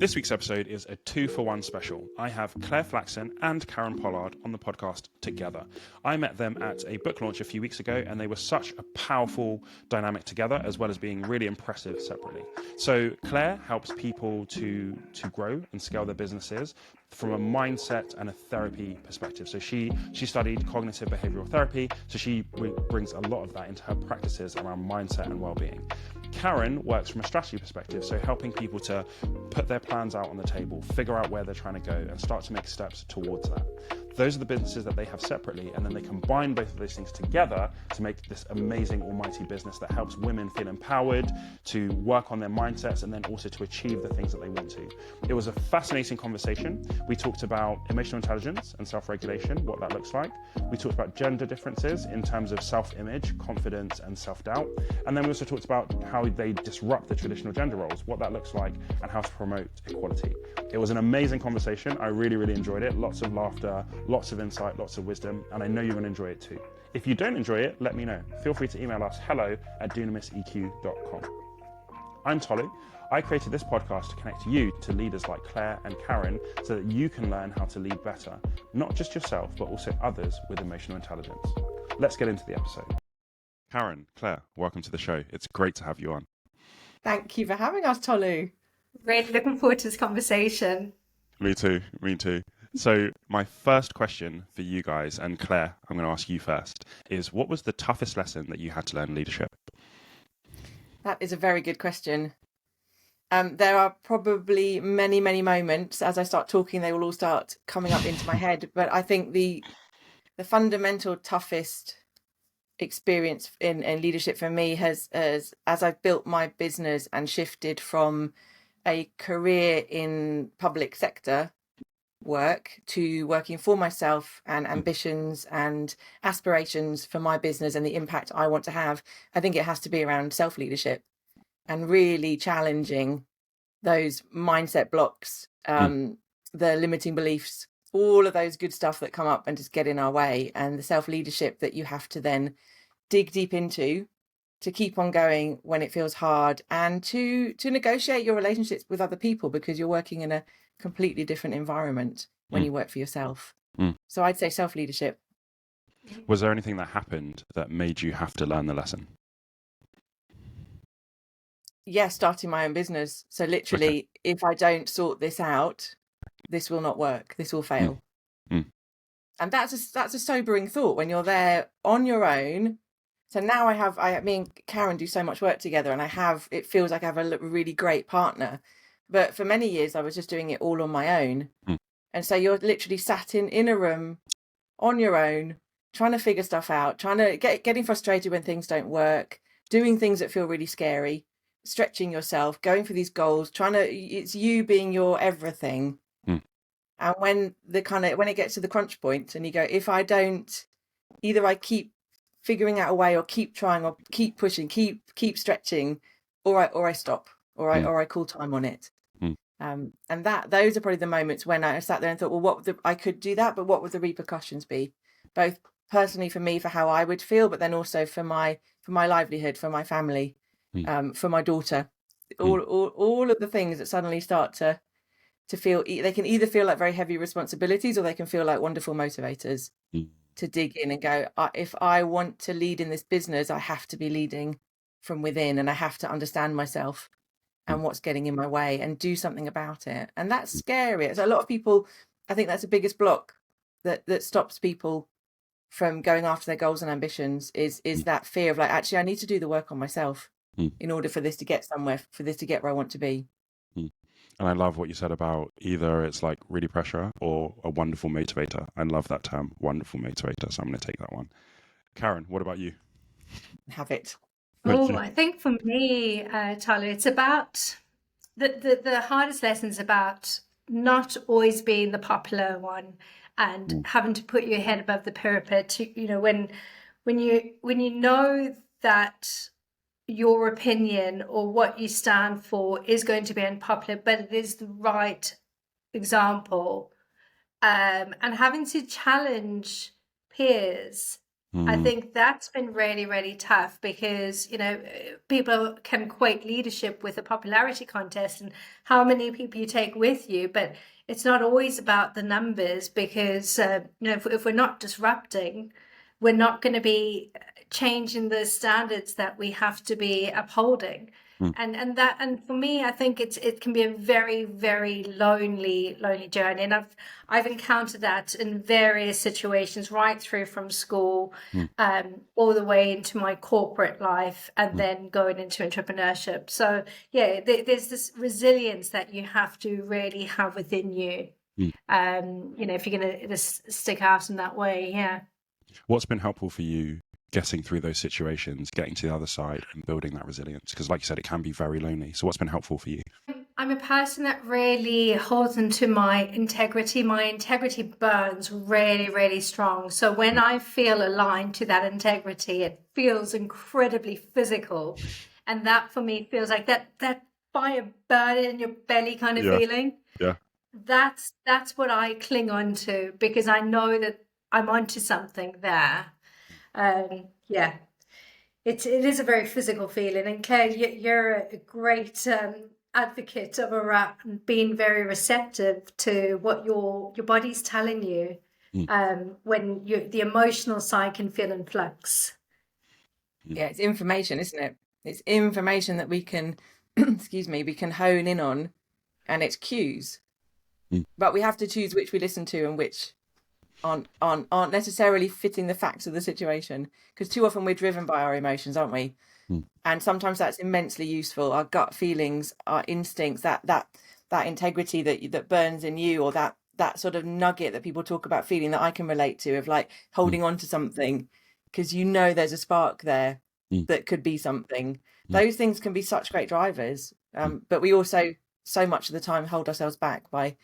This week's episode is a 2-for-1 special. I have Claire Flaxon and Caron Pollard on the podcast together. I met them at a book launch a few weeks ago, and they were such a powerful dynamic together, as well as being really impressive separately. So Claire helps people to grow and scale their businesses from a mindset and a therapy perspective. So she studied cognitive behavioral therapy, so she brings a lot of that into her practices around mindset and well-being. Caron works from a strategy perspective, so helping people to put their plans out on the table, figure out where they're trying to go, and start to make steps towards that. Those are the businesses that they have separately, and then they combine both of those things together to make this amazing almighty business that helps women feel empowered to work on their mindsets and then also to achieve the things that they want to. It was a fascinating conversation. We talked about emotional intelligence and self-regulation, what that looks like. We talked about gender differences in terms of self-image, confidence, and self-doubt. And then we also talked about how they disrupt the traditional gender roles, what that looks like, and how to promote equality. It was an amazing conversation. I really, really enjoyed it. Lots of laughter, lots of insight, lots of wisdom, and I know you're going to enjoy it too. If you don't enjoy it, let me know. Feel free to email us hello@dunamiseq.com. I'm Tolu. I created this podcast to connect you to leaders like Claire and Caron so that you can learn how to lead better, not just yourself, but also others with emotional intelligence. Let's get into the episode. Caron, Claire, welcome to the show. It's great to have you on. Thank you for having us, Tolu. Really looking forward to this conversation. Me too. So my first question for you guys, and Claire, I'm going to ask you first, is what was the toughest lesson that you had to learn in leadership? That is a very good question. There are probably many, many moments. As I start talking, they will all start coming up into my head. But I think the fundamental toughest experience in leadership for me has as I've built my business and shifted from a career in public sector work to working for myself and ambitions and aspirations for my business and the impact I want to have. I think it has to be around self-leadership and really challenging those mindset blocks, the limiting beliefs, all of those good stuff that come up and just get in our way, and the self-leadership that you have to then dig deep into to keep on going when it feels hard, and to negotiate your relationships with other people because you're working in a completely different environment when you work for yourself. So I'd say self-leadership. Was there anything that happened that made you have to learn the lesson? Yeah, starting my own business. So literally, if I don't sort this out, this will not work. This will fail. And that's a sobering thought when you're there on your own. So now me and Caron do so much work together, and it feels like I have a really great partner. But for many years, I was just doing it all on my own. And so you're literally sat in a room on your own, trying to figure stuff out, trying to getting frustrated when things don't work, doing things that feel really scary, stretching yourself, going for these goals, it's you being your everything. And when it gets to the crunch point and you go, if I don't, either I keep figuring out a way or keep trying or keep pushing, keep stretching, or I stop, or I call time on it. And those are probably the moments when I sat there and thought, well, I could do that, but what would the repercussions be? Both personally for me, for how I would feel, but then also for my livelihood, for my family, for my daughter, all of the things that suddenly start to feel, they can either feel like very heavy responsibilities or they can feel like wonderful motivators to dig in and go, if I want to lead in this business, I have to be leading from within, and I have to understand myself and what's getting in my way and do something about it. And that's scary. So a lot of people, I think that's the biggest block that stops people from going after their goals and ambitions is that fear of like, actually, I need to do the work on myself in order for this to get somewhere, for this to get where I want to be. And I love what you said about either it's like really pressure or a wonderful motivator. I love that term, wonderful motivator. So I'm going to take that one. Caron, what about you? Have it. Oh, I think for me, Tolu, it's about the hardest lessons about not always being the popular one and having to put your head above the parapet. To, when you know that your opinion or what you stand for is going to be unpopular, but it is the right example, and having to challenge peers I think that's been really, really tough because, people can equate leadership with a popularity contest and how many people you take with you, but it's not always about the numbers because, if we're not disrupting, we're not going to be changing the standards that we have to be upholding. And for me, I think it can be a very, very lonely journey. And I've encountered that in various situations, right through from school, all the way into my corporate life, and then going into entrepreneurship. So yeah, there's this resilience that you have to really have within you. If you're going to stick out in that way, yeah. What's been helpful for you getting through those situations, getting to the other side and building that resilience? Because like you said, it can be very lonely. So what's been helpful for you? I'm a person that really holds into my integrity. My integrity burns really, really strong. So when I feel aligned to that integrity, it feels incredibly physical. And that for me feels like that fire burning in your belly kind of feeling. Yeah. That's what I cling on to because I know that I'm onto something there. It is a very physical feeling. And Claire, you're a great advocate of being very receptive to what your body's telling you when the emotional side can feel in flux. Yeah, it's information, isn't it? It's information that we can, we can hone in on, and it's cues. But we have to choose which we listen to and which aren't necessarily fitting the facts of the situation, because too often we're driven by our emotions, aren't we? And sometimes that's immensely useful. Our gut feelings, our instincts, that integrity that burns in you, or that sort of nugget that people talk about feeling that I can relate to, of like holding on to something because there's a spark there that could be something. Those things can be such great drivers, but we also so much of the time hold ourselves back by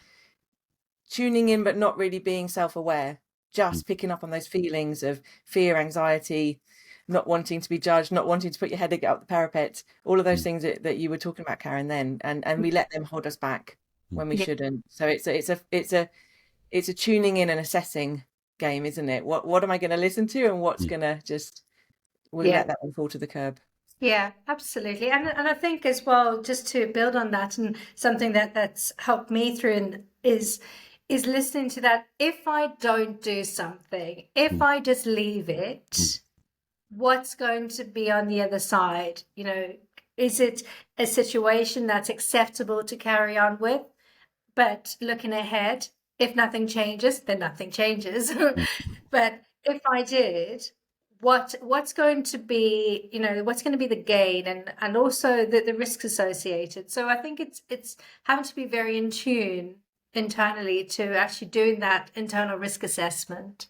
tuning in but not really being self-aware, just picking up on those feelings of fear, anxiety, not wanting to be judged, not wanting to put your head up the parapet, all of those things that you were talking about, Caron, then, and we let them hold us back when we shouldn't. So it's a tuning in and assessing game, isn't it? What am I going to listen to, and what's going to let that one fall to the curb? Yeah, absolutely. And I think as well, just to build on that, and something that's helped me through is listening to that. If I don't do something, if I just leave it, what's going to be on the other side? Is it a situation that's acceptable to carry on with? But looking ahead, if nothing changes, then nothing changes. But if I did, what's going to be, what's going to be the gain and also the risks associated? So I think it's having to be very in tune internally to actually doing that internal risk assessment.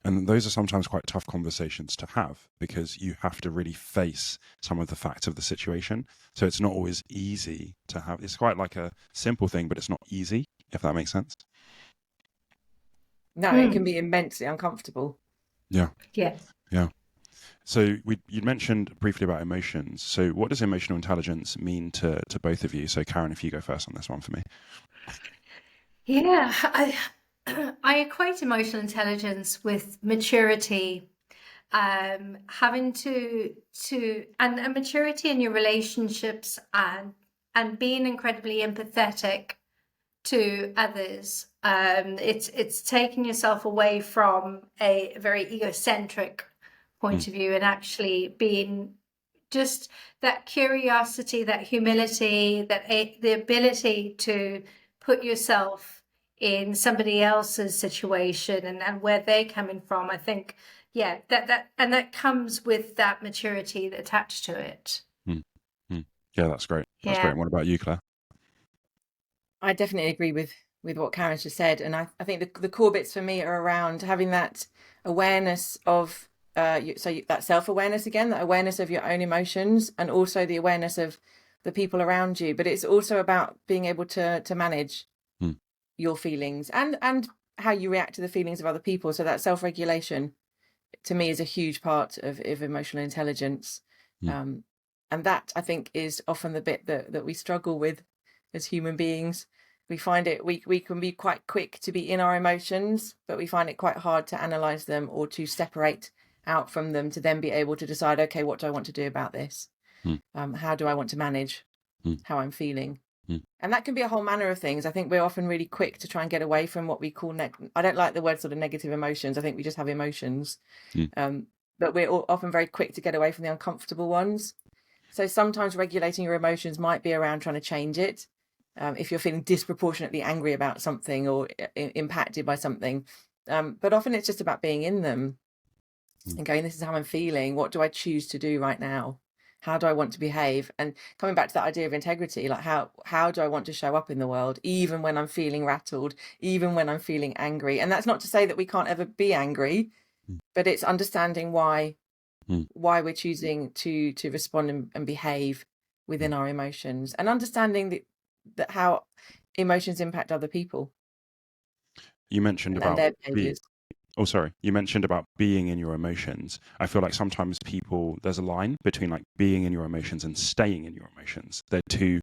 And those are sometimes quite tough conversations to have, because you have to really face some of the facts of the situation. So it's not always easy to have. It's quite like a simple thing, but it's not easy, if that makes sense. No, it can be immensely uncomfortable. Yeah. Yes. Yeah. So you mentioned briefly about emotions. So what does emotional intelligence mean to both of you? So Caron, if you go first on this one for me. Yeah, I equate emotional intelligence with maturity, having to and maturity in your relationships and being incredibly empathetic to others. It's taking yourself away from a very egocentric point of view and actually being just that curiosity, that humility, the ability to put yourself in somebody else's situation and where they're coming from. I think, that comes with that maturity attached to it. Yeah, that's great. That's great. And what about you, Claire? I definitely agree with what Caron's just said. And I think the core bits for me are around having that awareness of, that self-awareness again, that awareness of your own emotions, and also the awareness of the people around you. But it's also about being able to manage your feelings and how you react to the feelings of other people. So that self-regulation, to me, is a huge part of emotional intelligence. And that, I think, is often the bit that we struggle with as human beings. We find it, we can be quite quick to be in our emotions, but we find it quite hard to analyze them or to separate out from them to then be able to decide, okay, what do I want to do about this? How do I want to manage how I'm feeling? And that can be a whole manner of things. I think we're often really quick to try and get away from what we call, I don't like the word sort of negative emotions. I think we just have emotions. But we're often very quick to get away from the uncomfortable ones. So sometimes regulating your emotions might be around trying to change it. If you're feeling disproportionately angry about something or impacted by something. But often it's just about being in them and going, this is how I'm feeling. What do I choose to do right now? How do I want to behave? And coming back to that idea of integrity, like how do I want to show up in the world, even when I'm feeling rattled, even when I'm feeling angry? And that's not to say that we can't ever be angry, but it's understanding why we're choosing to respond and behave within our emotions, and understanding that how emotions impact other people. You mentioned about their behaviors. You mentioned about being in your emotions. I feel like sometimes there's a line between like being in your emotions and staying in your emotions. They're two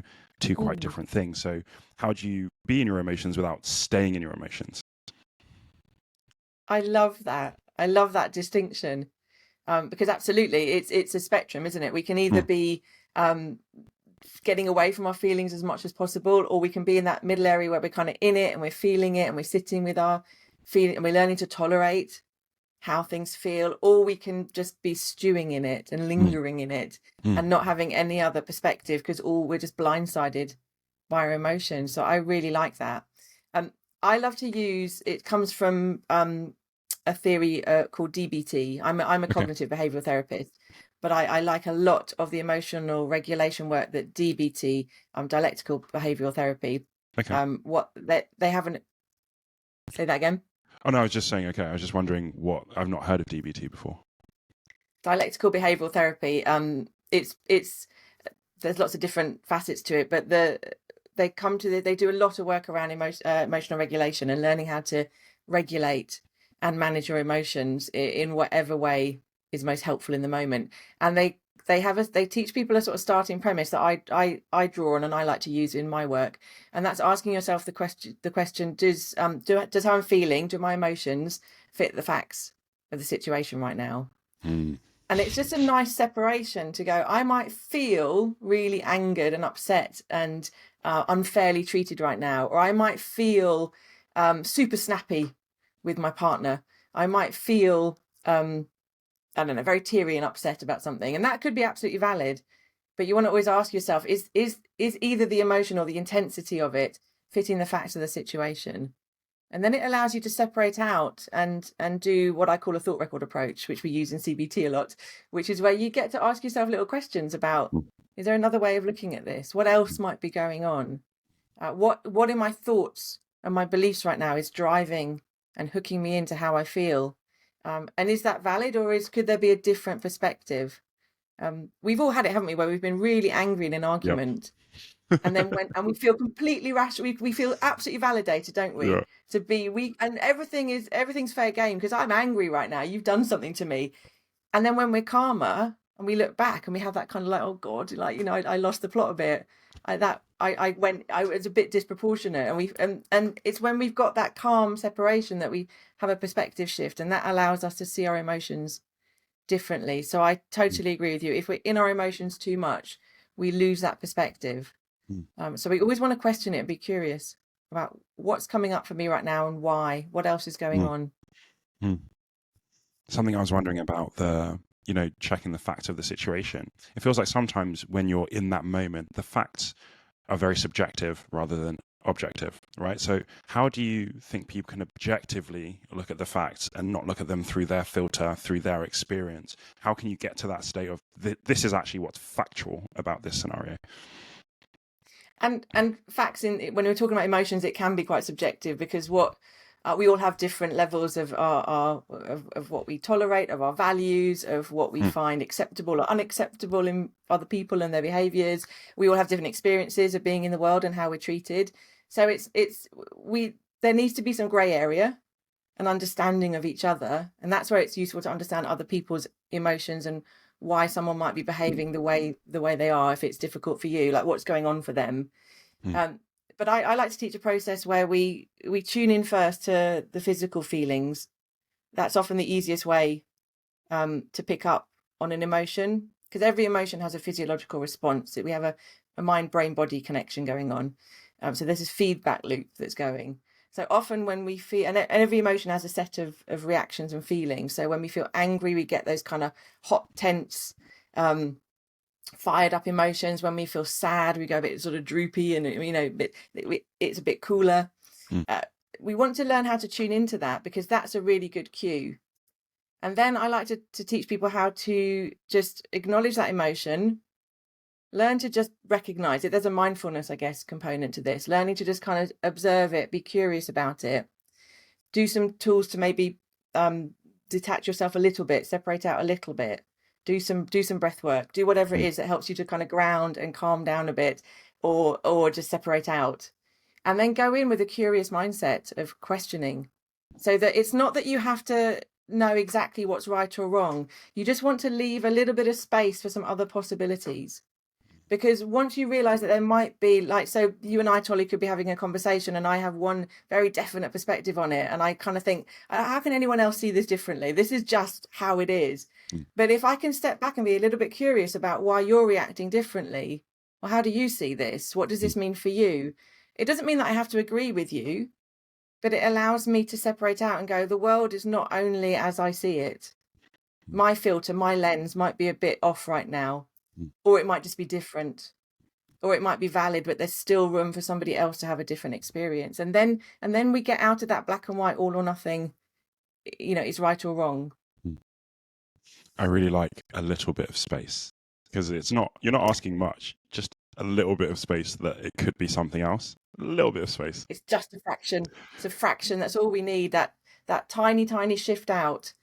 quite different things. So how do you be in your emotions without staying in your emotions? I love that. I love that distinction. Because absolutely, it's a spectrum, isn't it? We can either be getting away from our feelings as much as possible, or we can be in that middle area where we're kind of in it and we're feeling it and we're sitting with our feeling and we're learning to tolerate how things feel, or we can just be stewing in it and lingering in it and not having any other perspective because we're just blindsided by our emotions. So I really like that. I love to use, it comes from a theory called DBT. I'm a cognitive behavioral therapist, but I like a lot of the emotional regulation work that DBT, dialectical behavioral therapy. What they haven't. Say that again. Oh no, I was just saying. Okay, I was just wondering what I've not heard of DBT before. Dialectical behavioral therapy. It's there's lots of different facets to it, but they do a lot of work around emotional regulation and learning how to regulate and manage your emotions in whatever way is most helpful in the moment. And they teach people a sort of starting premise that I draw on and I like to use in my work, and that's asking yourself the question: does how I'm feeling, do my emotions fit the facts of the situation right now? And it's just a nice separation to go, I might feel really angered and upset and unfairly treated right now, or I might feel super snappy with my partner. I might feel I don't know, very teary and upset about something, and that could be absolutely valid. But you want to always ask yourself: is either the emotion or the intensity of it fitting the facts of the situation? And then it allows you to separate out and do what I call a thought record approach, which we use in CBT a lot, which is where you get to ask yourself little questions about: is there another way of looking at this? What else might be going on? What in my thoughts and my beliefs right now is driving and hooking me into how I feel? And is that valid, or could there be a different perspective? We've all had it, haven't we, where we've been really angry in an argument, and then we feel completely rational. We feel absolutely validated, don't we? Yeah. To be and everything's fair game because I'm angry right now. You've done something to me, and then when we're calmer and we look back and we have that kind of like, oh God, like I lost the plot a bit. I was a bit disproportionate, and it's when we've got that calm separation that we have a perspective shift, and that allows us to see our emotions differently. So I totally agree with you. If we're in our emotions too much, we lose that perspective. So we always want to question it and be curious about what's coming up for me right now and why. What else is going on? Something I was wondering about checking the facts of the situation. It feels like sometimes when you're in that moment, the facts are very subjective rather than objective, right? So how do you think people can objectively look at the facts and not look at them through their filter, through their experience? How can you get to that state of this is actually what's factual about this scenario? And facts when we're talking about emotions, it can be quite subjective because we all have different levels of of what we tolerate, of our values, of what we find acceptable or unacceptable in other people and their behaviors. We all have different experiences of being in the world and how we're treated. So there needs to be some grey area, an understanding of each other, and that's where it's useful to understand other people's emotions and why someone might be behaving the way they are if it's difficult for you, like what's going on for them. But I like to teach a process where we tune in first to the physical feelings. That's often the easiest way to pick up on an emotion, because every emotion has a physiological response. We have a mind-brain-body connection going on. So there's this feedback loop that's going. So often when we feel, and every emotion has a set of reactions and feelings. So when we feel angry, we get those kind of hot, tense, fired up emotions. When we feel sad, we go a bit sort of droopy and, it's a bit cooler. We want to learn how to tune into that, because that's a really good cue. And then I like to teach people how to just acknowledge that emotion, learn to just recognize it. There's a mindfulness, I guess, component to this, learning to just kind of observe it, be curious about it, do some tools to maybe detach yourself a little bit, separate out a little bit, do some breath work, do whatever it is that helps you to kind of ground and calm down a bit, or just separate out. And then go in with a curious mindset of questioning, so that it's not that you have to know exactly what's right or wrong. You just want to leave a little bit of space for some other possibilities. Because once you realize that there might be, like, so you and I, Tolly, could be having a conversation and I have one very definite perspective on it. And I kind of think, how can anyone else see this differently? This is just how it is. But if I can step back and be a little bit curious about why you're reacting differently, well, how do you see this? What does this mean for you? It doesn't mean that I have to agree with you, but it allows me to separate out and go, the world is not only as I see it. My filter, my lens might be a bit off right now, or it might just be different, or it might be valid, but there's still room for somebody else to have a different experience. And then we get out of that black and white, all or nothing, it's right or wrong. I really like a little bit of space, because you're not asking much, just a little bit of space that it could be something else. A little bit of space. It's just a fraction. It's a fraction. That's all we need. That tiny, tiny shift out,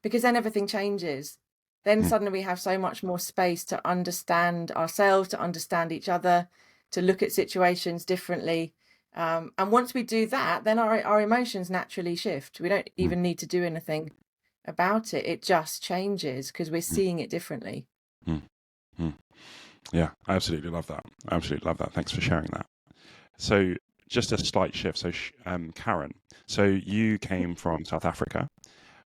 because then everything changes. Then suddenly we have so much more space to understand ourselves, to understand each other, to look at situations differently. And once we do that, then our emotions naturally shift. We don't even need to do anything about it. It just changes because we're seeing it differently. Yeah, I absolutely love that. Thanks for sharing that. So just a slight shift. So Caron, so you came from South Africa.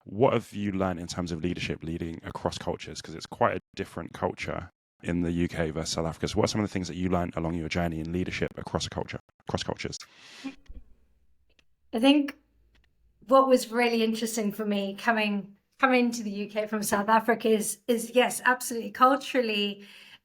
What have you learned in terms of leadership, leading across cultures? Because it's quite a different culture in the UK versus South Africa. So what are some of the things that you learned along your journey in leadership across cultures? I think what was really interesting for me coming to the UK from South Africa is yes, absolutely, culturally,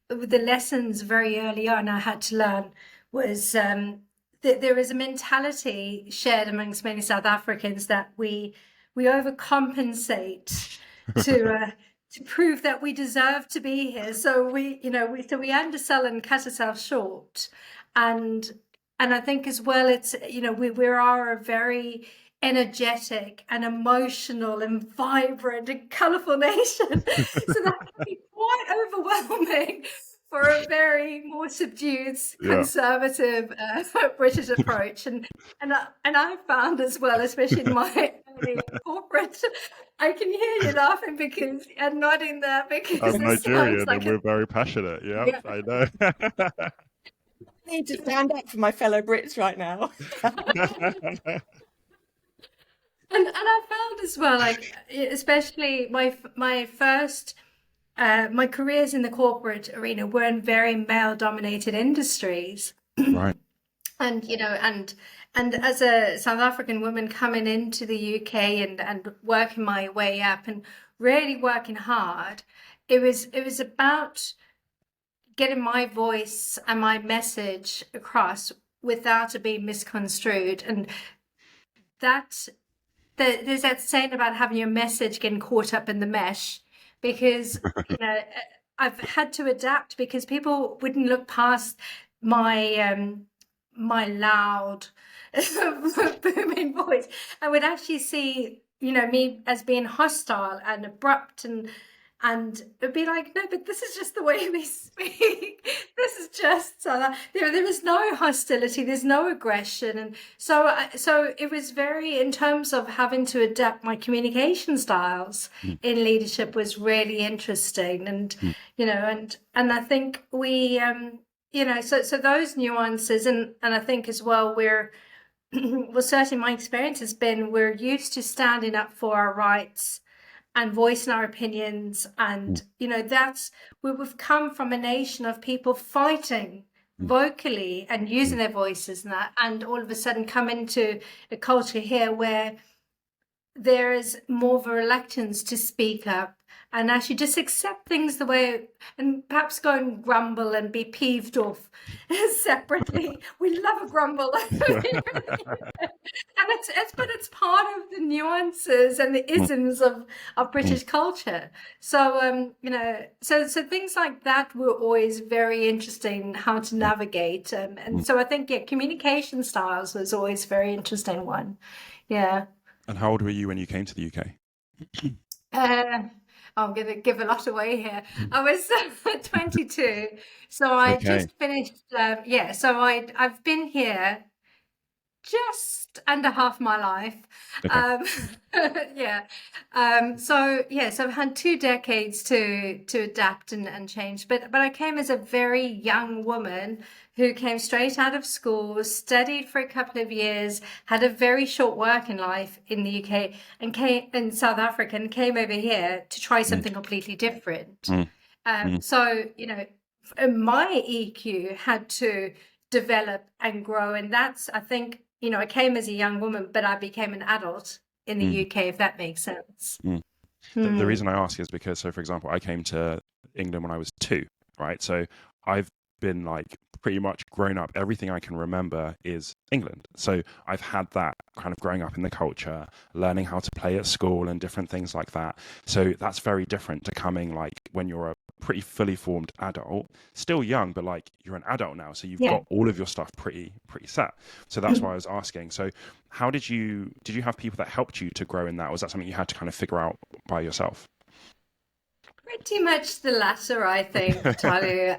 the lessons very early on I had to learn was that there is a mentality shared amongst many South Africans that we overcompensate to prove that we deserve to be here. So we undersell and cut ourselves short, and I think as well it's we are a very energetic and emotional and vibrant and colourful nation, so that can be quite overwhelming for a very more subdued, conservative British approach. And I found as well, especially in my early corporate, I can hear you laughing and nodding there because I'm Nigerian and we're very passionate. Yeah, I know. I need to stand up for my fellow Brits right now. And I found as well, like, especially my first my careers in the corporate arena were in very male-dominated industries, right? And and as a South African woman coming into the UK and working my way up and really working hard, it was about getting my voice and my message across without it being misconstrued, and there's that saying about having your message getting caught up in the mesh, because I've had to adapt because people wouldn't look past my my loud booming voice. I would actually see me as being hostile and abrupt, and it'd be like, no, but this is just the way we speak. This is just there is no hostility, there's no aggression. And so it was very, in terms of having to adapt my communication styles in leadership, was really interesting. And and I think we so those nuances, and I think as well, well, certainly my experience has been we're used to standing up for our rights and voicing our opinions, and we've come from a nation of people fighting vocally and using their voices and that, and all of a sudden come into a culture here where there is more of a reluctance to speak up and actually just accept things the way, and perhaps go and grumble and be peeved off separately. We love a grumble. And it's part of the nuances and the isms of British culture. So so things like that were always very interesting, how to navigate, and so I think communication styles was always a very interesting one. Yeah. And how old were you when you came to the UK? I'm going to give a lot away here. I was 22, so I just finished. So I've been here just under half my life. So I've had 2 decades to adapt and change. But I came as a very young woman who came straight out of school, studied for a couple of years, had a very short working life in the UK, and came in South Africa, and came over here to try something completely different. So my EQ had to develop and grow, and that's, I think, I came as a young woman, but I became an adult in the UK, if that makes sense. The reason I ask is because, so for example, I came to England when I was 2, right? So I've been like pretty much grown up. Everything I can remember is England. So I've had that kind of growing up in the culture, learning how to play at school and different things like that. So that's very different to coming like when you're a pretty fully formed adult, still young, but like you're an adult now. So you've got all of your stuff pretty set. So that's why I was asking. So how did you have people that helped you to grow in that? Or was that something you had to kind of figure out by yourself? Pretty much the latter, I think, Tolu.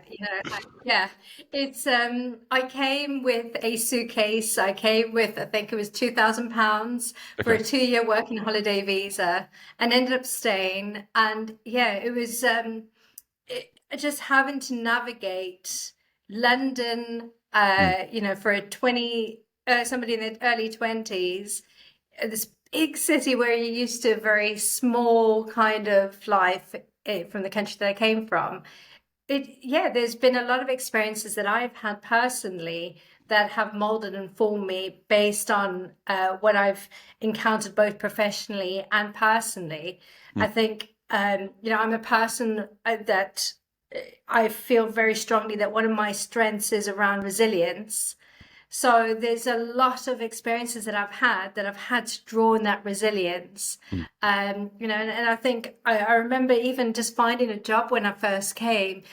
It's I came with a suitcase. I came with, I think it was £2,000 for a 2-year working holiday visa, and ended up staying. And it was just having to navigate London, for somebody in their early 20s, this big city where you're used to a very small kind of life from the country that I came from. There's been a lot of experiences that I've had personally that have molded and formed me based on what I've encountered both professionally and personally. I think, I'm a person that I feel very strongly that one of my strengths is around resilience. So there's a lot of experiences that I've had to draw on that resilience. And I think I remember even just finding a job when I first came.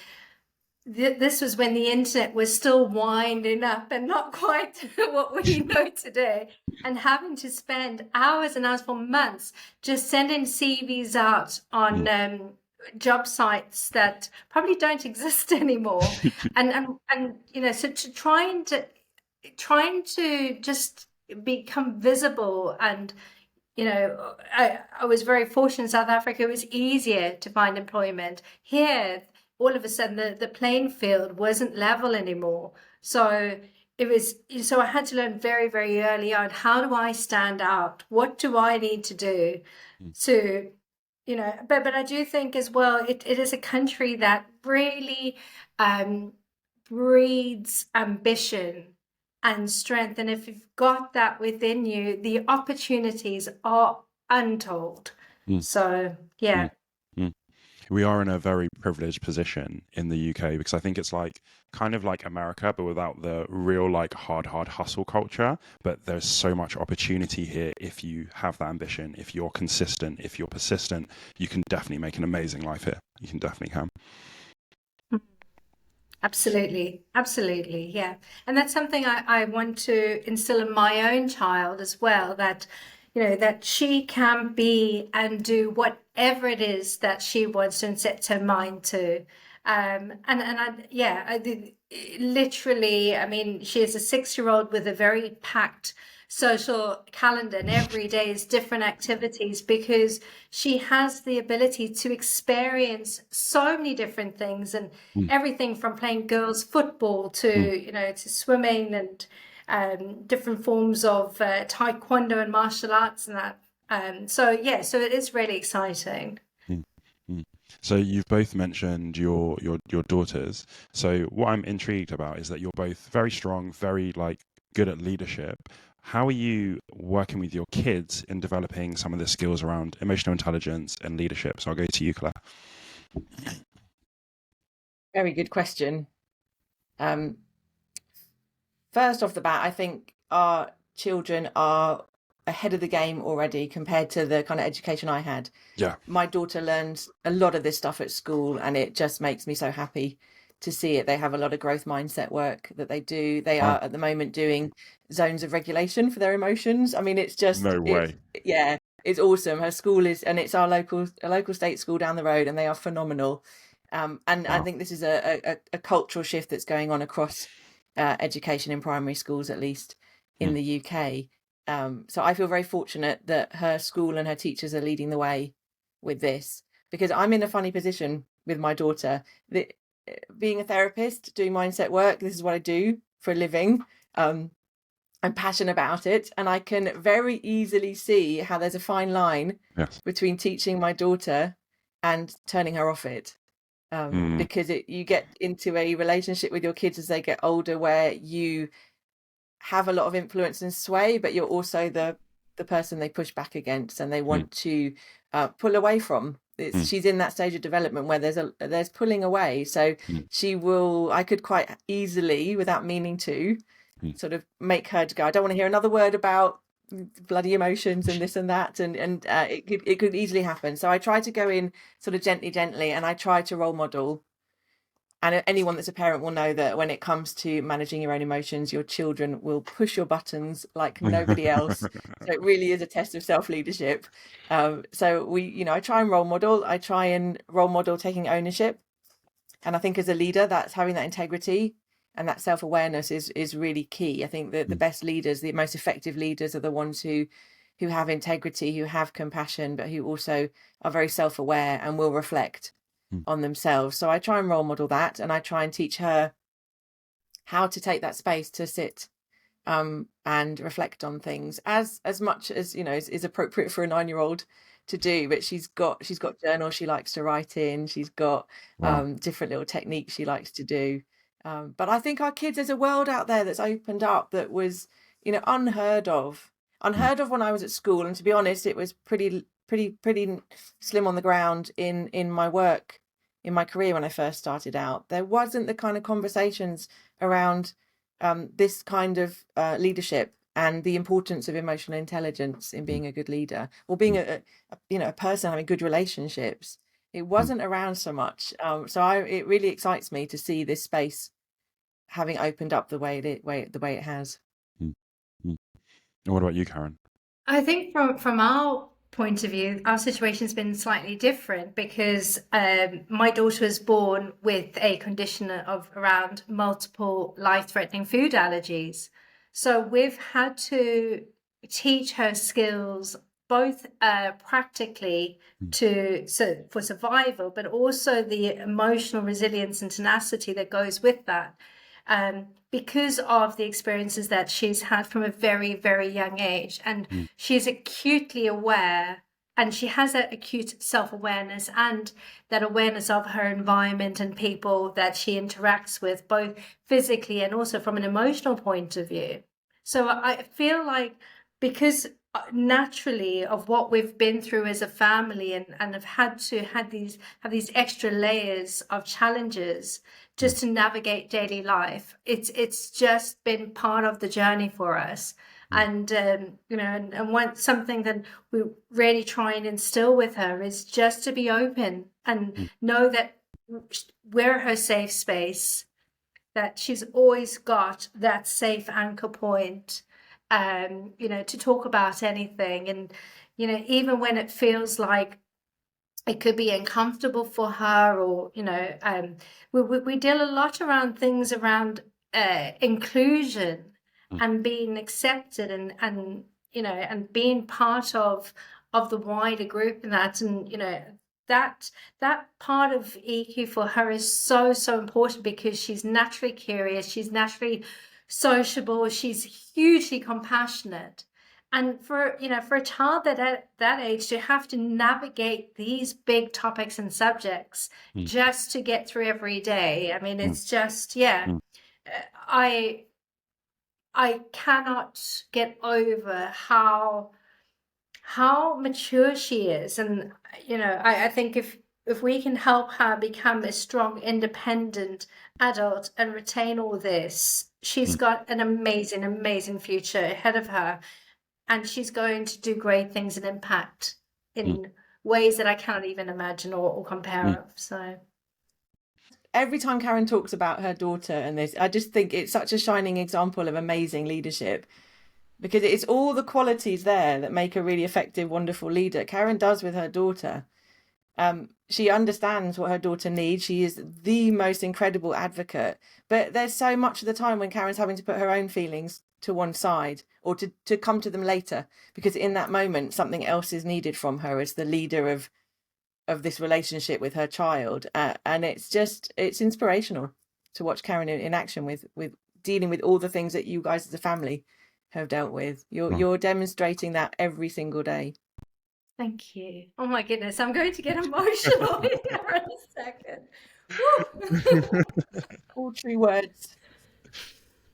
This was when the internet was still winding up and not quite what we know today, and having to spend hours and hours for months just sending CVs out on job sites that probably don't exist anymore. So trying to just become visible. And I was very fortunate in South Africa. It was easier to find employment. Here, all of a sudden the playing field wasn't level anymore. So I had to learn very, very early on, how do I stand out? What do I need to do to but I do think as well, it is a country that really breeds ambition and strength. And if you've got that within you, the opportunities are untold. So, We are in a very privileged position in the UK, because I think it's like kind of like America, but without the real like hard hustle culture. But there's so much opportunity here. If you have that ambition, if you're consistent, if you're persistent, you can definitely make an amazing life here. You can definitely come. Absolutely. Yeah. And that's something I want to instill in my own child as well, that, that she can be and do whatever it is that she wants to and sets her mind to. Literally, I mean, she is a 6-year-old with a very packed social calendar, and every day is different activities because she has the ability to experience so many different things, and everything from playing girls football to to swimming and different forms of taekwondo and martial arts and that. So it is really exciting. So you've both mentioned your daughters. So what I'm intrigued about is that you're both very strong, very good at leadership. How are you working with your kids in developing some of the skills around emotional intelligence and leadership? So I'll go to you, Claire. Very good question. First off the bat, I think our children are ahead of the game already compared to the kind of education I had. Yeah. My daughter learns a lot of this stuff at school, and it just makes me so happy to see it. They have a lot of growth mindset work that they do. They are at the moment doing zones of regulation for their emotions. I mean, it's just No way. It's awesome. Her school is, and it's a local state school down the road, and they are phenomenal. I think this is a cultural shift that's going on across education in primary schools, at least in the UK. So I feel very fortunate that her school and her teachers are leading the way with this, because I'm in a funny position with my daughter. Being a therapist, doing mindset work, this is what I do for a living. I'm passionate about it, and I can very easily see how there's a fine line between teaching my daughter and turning her off it. Because you get into a relationship with your kids as they get older where you have a lot of influence and sway, but you're also the person they push back against and they want to pull away from. She's in that stage of development where there's pulling away. So I could quite easily, without meaning to, sort of make her go, I don't want to hear another word about bloody emotions and this and that, and it could easily happen. So I try to go in sort of gently, and I try to role model. And anyone that's a parent will know that when it comes to managing your own emotions, your children will push your buttons like nobody else. So it really is a test of self-leadership. So I try and role model. I try and role model taking ownership. And I think as a leader, that's having that integrity and that self-awareness is really key. I think that the best leaders, the most effective leaders, are the ones who have integrity, who have compassion, but who also are very self-aware and will reflect on themselves. So I try and role model that, and I try and teach her how to take that space to sit and reflect on things as much as is appropriate for a 9-year-old to do. But she's got journals she likes to write in. She's got different little techniques she likes to do. But I think our kids, there's a world out there that's opened up that was unheard of when I was at school. And to be honest, it was pretty slim on the ground in my work, in my career when I first started out. There wasn't the kind of conversations around this kind of leadership and the importance of emotional intelligence in being a good leader, or being a person having good relationships. It wasn't around so much. It really excites me to see this space having opened up the way it has. And what about you, Caron? I think from our point of view, our situation's been slightly different because my daughter was born with a condition of around multiple life-threatening food allergies. So we've had to teach her skills both practically for survival, but also the emotional resilience and tenacity that goes with that. Because of the experiences that she's had from a very, very young age. And she's acutely aware, and she has that acute self-awareness and that awareness of her environment and people that she interacts with, both physically and also from an emotional point of view. So I feel like, because naturally of what we've been through as a family and have these extra layers of challenges just to navigate daily life, it's just been part of the journey for us. And something that we really try and instill with her is just to be open and know that we're her safe space, that she's always got that safe anchor point, to talk about anything. And even when it feels like it could be uncomfortable for her, or we deal a lot around things around inclusion and being accepted, and being part of the wider group, and that part of EQ for her is so important, because she's naturally curious, she's naturally sociable, she's hugely compassionate. And for a child at that age to have to navigate these big topics and subjects just to get through every day, I mean, it's just, I cannot get over how mature she is. And I think if we can help her become a strong, independent adult and retain all this, she's got an amazing future ahead of her. And she's going to do great things and impact in ways that I cannot even imagine or compare of. So every time Caron talks about her daughter and this, I just think it's such a shining example of amazing leadership, because it's all the qualities there that make a really effective, wonderful leader. Caron does with her daughter. She understands what her daughter needs. She is the most incredible advocate. But there's so much of the time when Caron's having to put her own feelings to one side, or to come to them later, because in that moment something else is needed from her as the leader of this relationship with her child. And it's inspirational to watch Caron in action with dealing with all the things that you guys as a family have dealt with. You're demonstrating that every single day. Thank you. Oh my goodness, I'm going to get emotional here in a second. All true words.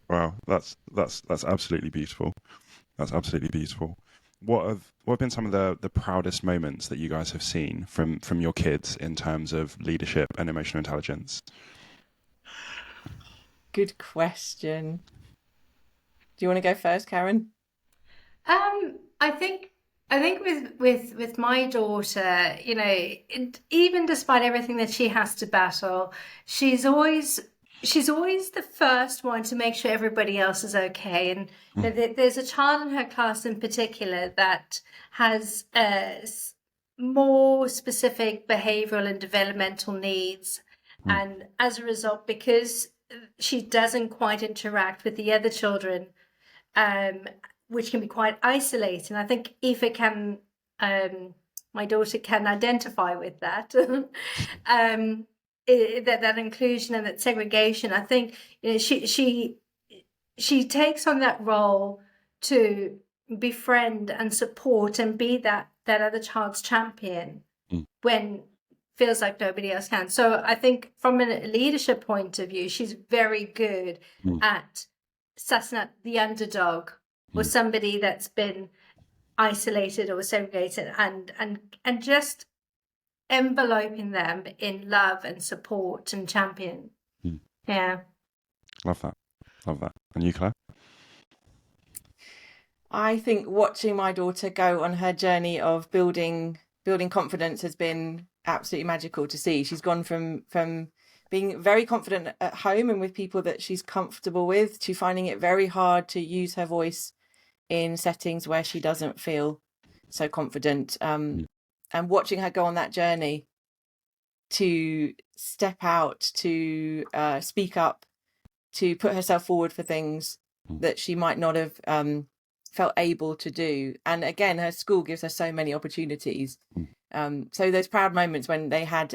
Wow, that's absolutely beautiful. That's absolutely beautiful. What have been some of the proudest moments that you guys have seen from your kids in terms of leadership and emotional intelligence? Good question. Do you want to go first, Caron? I think with my daughter, even despite everything that she has to battle, she's always the first one to make sure everybody else is okay. And there's a child in her class in particular that has more specific behavioral and developmental needs. And as a result, because she doesn't quite interact with the other children, which can be quite isolating. I think Aoife can, my daughter can identify with that. That inclusion and that segregation. I think she takes on that role to befriend and support and be that other child's champion when feels like nobody else can. So I think from a leadership point of view, she's very good at sussing out the underdog or somebody that's been isolated or segregated, and just enveloping them in love and support and champion. Yeah. Love that. And you, Claire? I think watching my daughter go on her journey of building confidence has been absolutely magical to see. She's gone from being very confident at home and with people that she's comfortable with, to finding it very hard to use her voice in settings where she doesn't feel so confident. And watching her go on that journey to step out, to speak up, to put herself forward for things that she might not have felt able to do. And again, her school gives her so many opportunities. So those proud moments when they had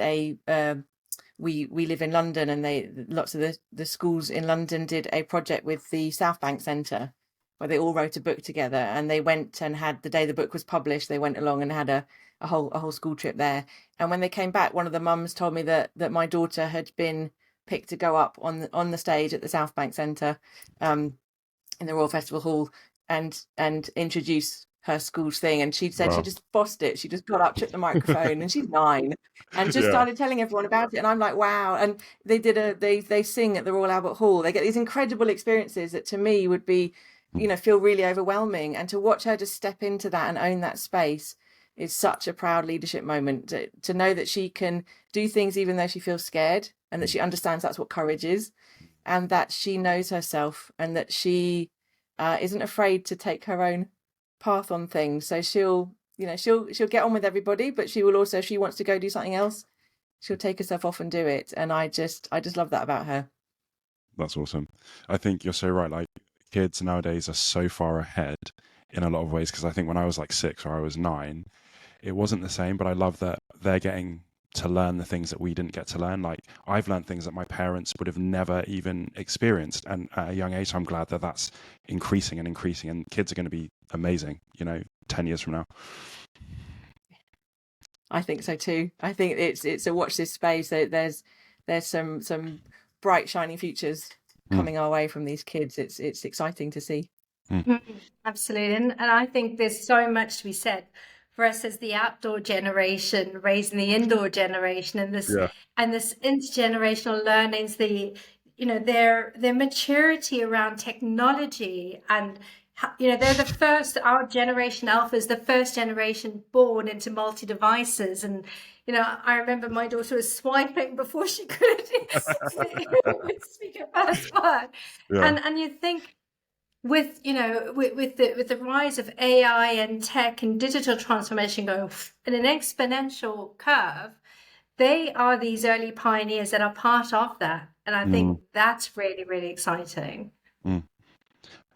we live in London, and lots of the schools in London did a project with the South Bank Centre, where they all wrote a book together, and they went and had, the day the book was published, they went along and had a whole school trip there. And when they came back, one of the mums told me that my daughter had been picked to go up on the stage at the South Bank Centre in the Royal Festival Hall and introduce her school's thing. And she'd said, wow, she just bossed it. She just got up, took the microphone, and she's 9, and just started telling everyone about it. And I'm like, wow. And they they sing at the Royal Albert Hall. They get these incredible experiences that to me would be, feel really overwhelming. And to watch her just step into that and own that space is such a proud leadership moment, to know that she can do things even though she feels scared, and that she understands that's what courage is, and that she knows herself, and that she isn't afraid to take her own path on things. So she'll get on with everybody, but she will also, if she wants to go do something else, she'll take herself off and do it. And I just love that about her. That's awesome. I think you're so right. Like, kids nowadays are so far ahead in a lot of ways, because I think when I was like 6 or I was 9, it wasn't the same, but I love that they're getting to learn the things that we didn't get to learn. Like, I've learned things that my parents would have never even experienced, and at a young age. So I'm glad that that's increasing, and kids are going to be amazing, 10 years from now. I think so too. I think it's a watch this space. There's some bright, shining futures coming our way from these kids. It's exciting to see. Absolutely. And I think there's so much to be said for us as the outdoor generation raising the indoor generation, and this intergenerational learnings, their maturity around technology, and they're the first, our generation Alpha is the first generation born into multi-devices. And I remember my daughter was swiping before she could speak her first word. And you think, with the rise of AI and tech and digital transformation going in an exponential curve, they are these early pioneers that are part of that, and I think that's really, really exciting.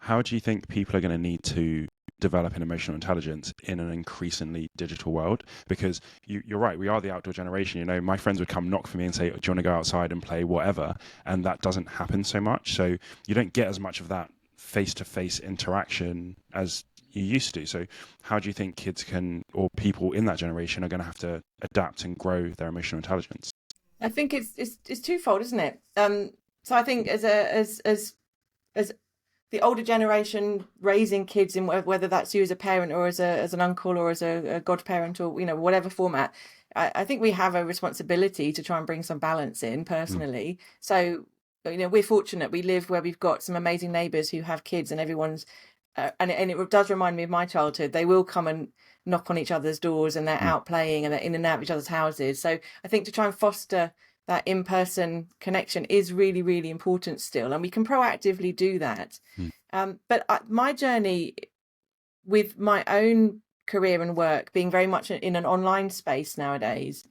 How do you think people are going to need to develop an emotional intelligence in an increasingly digital world? Because you're right, we are the outdoor generation. My friends would come knock for me and say, do you want to go outside and play whatever? And that doesn't happen so much. So you don't get as much of that face-to-face interaction as you used to. So how do you think kids or people in that generation are going to have to adapt and grow their emotional intelligence? I think it's twofold, isn't it? So I think as the older generation raising kids, in whether that's you as a parent or as an uncle or as a godparent, or whatever format, I think we have a responsibility to try and bring some balance in personally. So we're fortunate. We live where we've got some amazing neighbours who have kids, and everyone's and it does remind me of my childhood. They will come and knock on each other's doors, and they're out playing, and they're in and out of each other's houses. So I think to try and foster that in-person connection is really, really important still, and we can proactively do that. But my journey with my own career and work being very much in an online space nowadays,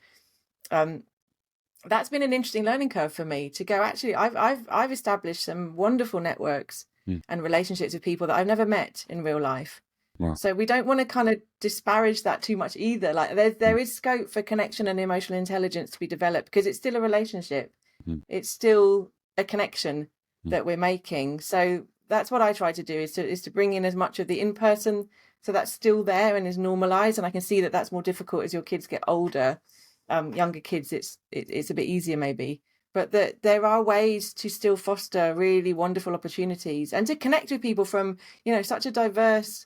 that's been an interesting learning curve for me to go, actually, I've established some wonderful networks and relationships with people that I've never met in real life. Wow. So we don't want to kind of disparage that too much either. Like there is scope for connection and emotional intelligence to be developed, because it's still a relationship. It's still a connection that we're making. So that's what I try to do, is to bring in as much of the in-person, so that's still there and is normalized. And I can see that that's more difficult as your kids get older. Younger kids, it's a bit easier maybe, but there are ways to still foster really wonderful opportunities and to connect with people from such a diverse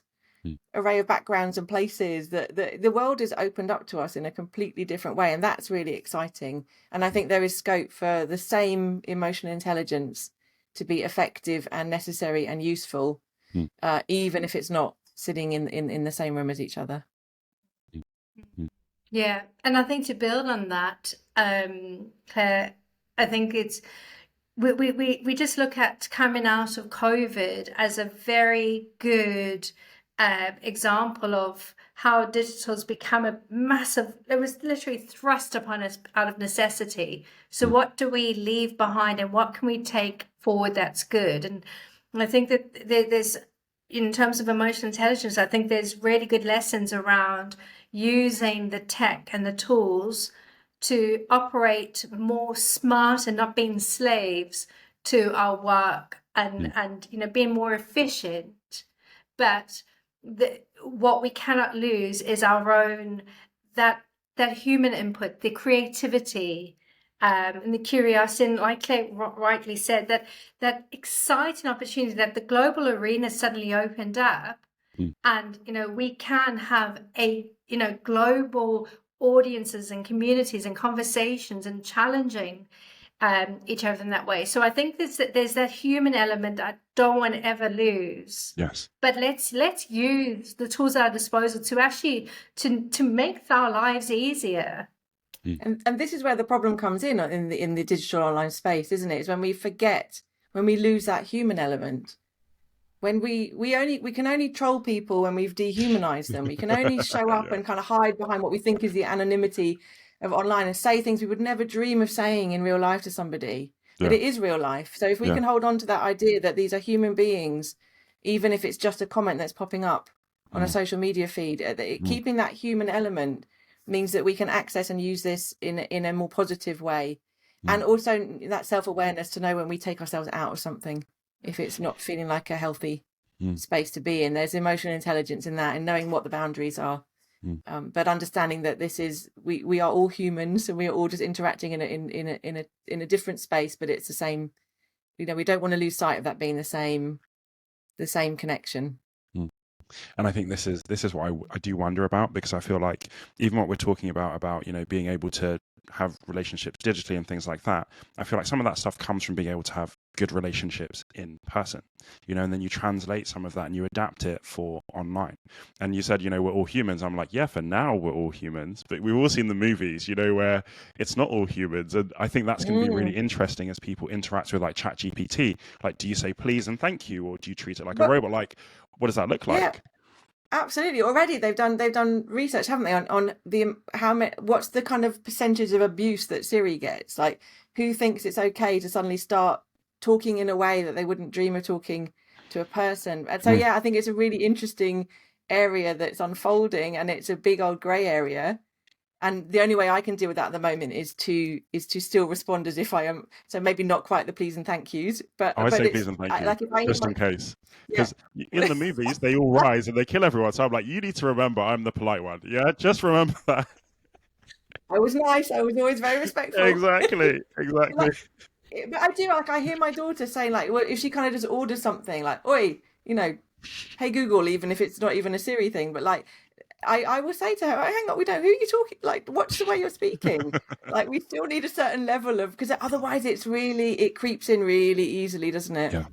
array of backgrounds and places, that the world is opened up to us in a completely different way, and that's really exciting. And I think there is scope for the same emotional intelligence to be effective and necessary and useful, even if it's not sitting in the same room as each other. Yeah, and I think to build on that, Claire, I think it's we just look at coming out of COVID as a very good example of how digital's become a massive, it was literally thrust upon us out of necessity. So what do we leave behind, and what can we take forward that's good? And I think that there's, in terms of emotional intelligence, I think there's really good lessons around using the tech and the tools to operate more smart and not being slaves to our work, and being more efficient. But what we cannot lose is our own, that human input, the creativity, and the curiosity, and like Claire rightly said, that exciting opportunity that the global arena suddenly opened up, and we can have a global audiences and communities and conversations and challenging each other in that way. So I think there's that human element I don't want to ever lose. Yes. But let's use the tools at our disposal to actually to make our lives easier. And this is where the problem comes in the digital online space, isn't it? Is when we lose that human element, when we can only troll people when we've dehumanized them. We can only show up and kind of hide behind what we think is the anonymity of online and say things we would never dream of saying in real life to somebody. But it is real life. So if we can hold on to that idea that these are human beings, even if it's just a comment that's popping up on a social media feed, keeping that human element means that we can access and use this in a more positive way. And also that self-awareness to know when we take ourselves out of something, if it's not feeling like a healthy space to be in. There's emotional intelligence in that, and knowing what the boundaries are. But understanding that this is we are all humans, and we are all just interacting in a different space, but it's the same. We don't want to lose sight of that being the same connection. And I think this is what I do wonder about, because I feel like even what we're talking about being able to have relationships digitally and things like that, I feel like some of that stuff comes from being able to have good relationships in person, and then you translate some of that and you adapt it for online. And you said, we're all humans. I'm like, yeah, for now we're all humans, but we've all seen the movies, where it's not all humans. And I think that's going to be really interesting as people interact with like ChatGPT. Like, do you say please and thank you, or do you treat it like a robot? Like, what does that look like? Yeah. Absolutely. Already they've done research, haven't they, on the what's the kind of percentage of abuse that Siri gets? Like, who thinks it's okay to suddenly start talking in a way that they wouldn't dream of talking to a person? And so I think it's a really interesting area that's unfolding, and it's a big old grey area. And the only way I can deal with that at the moment is to still respond as if I am. So maybe not quite the please and thank yous, but I say please and thank you, like just in case. Because in the movies, they all rise and they kill everyone. So I'm like, you need to remember I'm the polite one. Yeah, just remember that. I was nice. I was always very respectful. Exactly. But I do, like, I hear my daughter saying, like, well, if she kind of just orders something, like, oi, hey Google, even if it's not even a Siri thing, but like, I will say to her, oh, hang on, who are you talking? Like, watch the way you're speaking. Like, we still need a certain level of, because otherwise it creeps in really easily, doesn't it?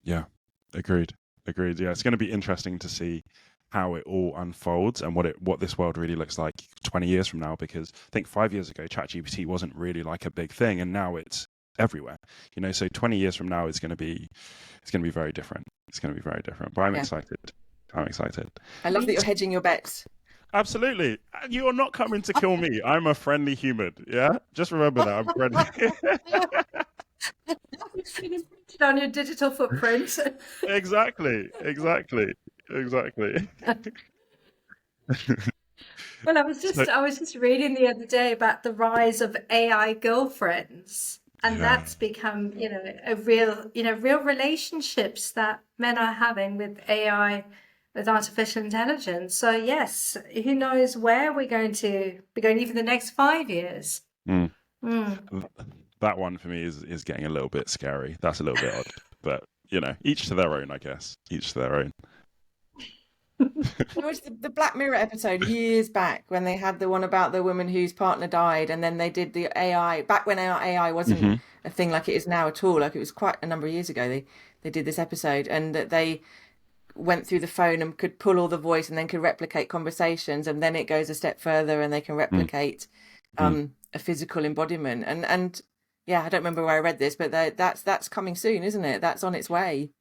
Yeah. Agreed. Yeah, it's going to be interesting to see how it all unfolds and what this world really looks like 20 years from now, because I think 5 years ago, ChatGPT wasn't really like a big thing, and now it's everywhere. So 20 years from now, it's going to be very different. It's going to be very different. But I'm excited. I love that you're hedging your bets. Absolutely. You are not coming to kill me. I'm a friendly human. Yeah? Just remember that. I'm friendly. On your digital footprint. Exactly. Well, I was just reading the other day about the rise of AI girlfriends. And that's become, a real relationships that men are having with AI, with artificial intelligence. So yes, who knows where we're going to be going even the next 5 years. That one for me is getting a little bit scary. That's a little bit odd, but each to their own, I guess. Each to their own. I watched the Black Mirror episode years back when they had the one about the woman whose partner died, and then they did the AI back when AI wasn't a thing like it is now at all. Like, it was quite a number of years ago. They did this episode, and that they went through the phone and could pull all the voice and then could replicate conversations, and then it goes a step further and they can replicate a physical embodiment. And I don't remember where I read this, but that's coming soon, isn't it? That's on its way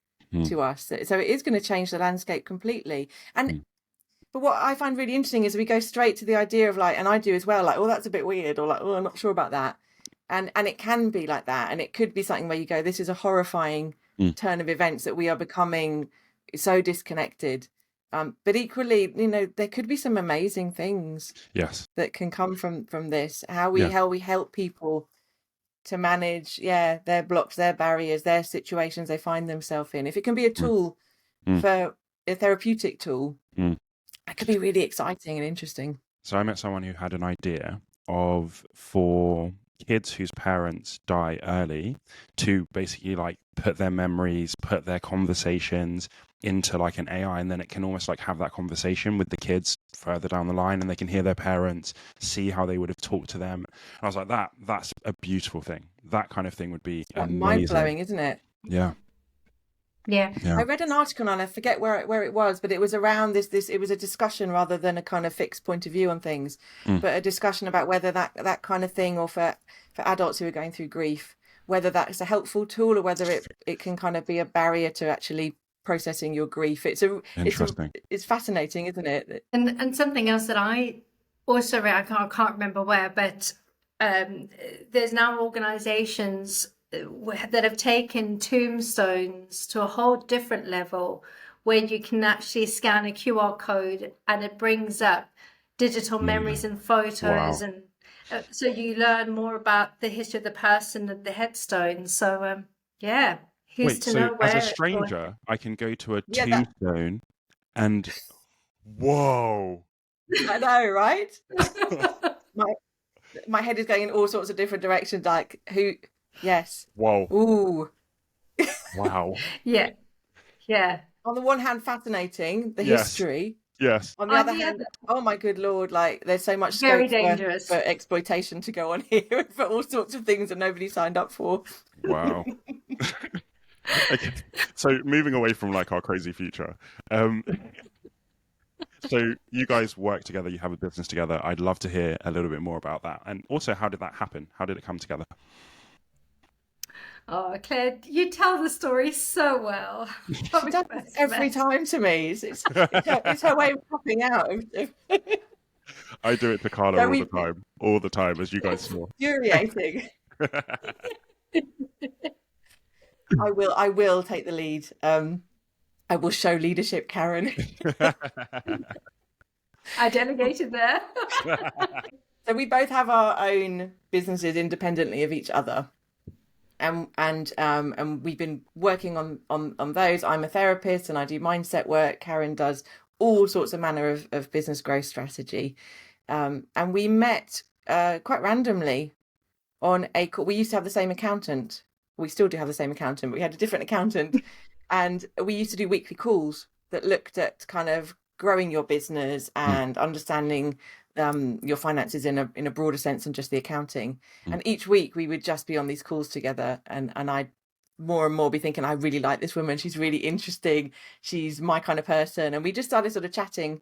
to us. So it is going to change the landscape completely. And but what I find really interesting is we go straight to the idea of, like, and I do as well, like, oh, that's a bit weird, or like, oh, I'm not sure about that. And it can be like that, and it could be something where you go, this is a horrifying turn of events, that we are becoming so disconnected. But equally, there could be some amazing things that can come from this. How we help people to manage their blocks, their barriers, their situations they find themselves in. If it can be a tool for a therapeutic tool, that could be really exciting and interesting. So I met someone who had an idea for kids whose parents die early to basically like put their memories, put their conversations into like an AI, and then it can almost like have that conversation with the kids further down the line, and they can hear their parents, see how they would have talked to them. And I was like, that's a beautiful thing. That kind of thing would be amazing. Mind-blowing, isn't it? Yeah. I read an article on, I forget where it was, but it was around this it was a discussion rather than a kind of fixed point of view on things, but a discussion about whether that kind of thing, or for adults who are going through grief, whether that's a helpful tool or whether it can kind of be a barrier to actually processing your grief. It's fascinating, isn't it? And something else that I also read, I can't remember where, but there's now organizations that have taken tombstones to a whole different level, where you can actually scan a QR code and it brings up digital memories and photos. Wow. And so you learn more about the history of the person and the headstone. So who's Wait, to so know as a where stranger, I can go to a Yeah, tombstone and whoa. I know, right? My head is going in all sorts of different directions. Like yes. Whoa. Ooh. Wow. yeah. On the one hand, fascinating, the Yes. history. Yes. On the other hand, oh my good Lord, like there's so much Very scope dangerous. for exploitation to go on here for all sorts of things that nobody signed up for. Wow. Okay. So moving away from like our crazy future. So you guys work together, you have a business together. I'd love to hear a little bit more about that. And also, how did that happen? How did it come together? Oh, Claire, you tell the story so well. She does it every time to me. It's her way of popping out. I do it to Carla all the time, as you guys saw. Infuriating. I will take the lead. I will show leadership, Caron. I delegated there. So we both have our own businesses independently of each other. And we've been working on those. I'm a therapist and I do mindset work. Caron does all sorts of manner of business growth strategy. And we met quite randomly on a call. We used to have the same accountant. We still do have the same accountant, but we had a different accountant. And we used to do weekly calls that looked at kind of growing your business and understanding your finances in a broader sense than just the accounting. And each week we would just be on these calls together, and I'd more and more be thinking, I really like this woman, she's really interesting, she's my kind of person. And we just started sort of chatting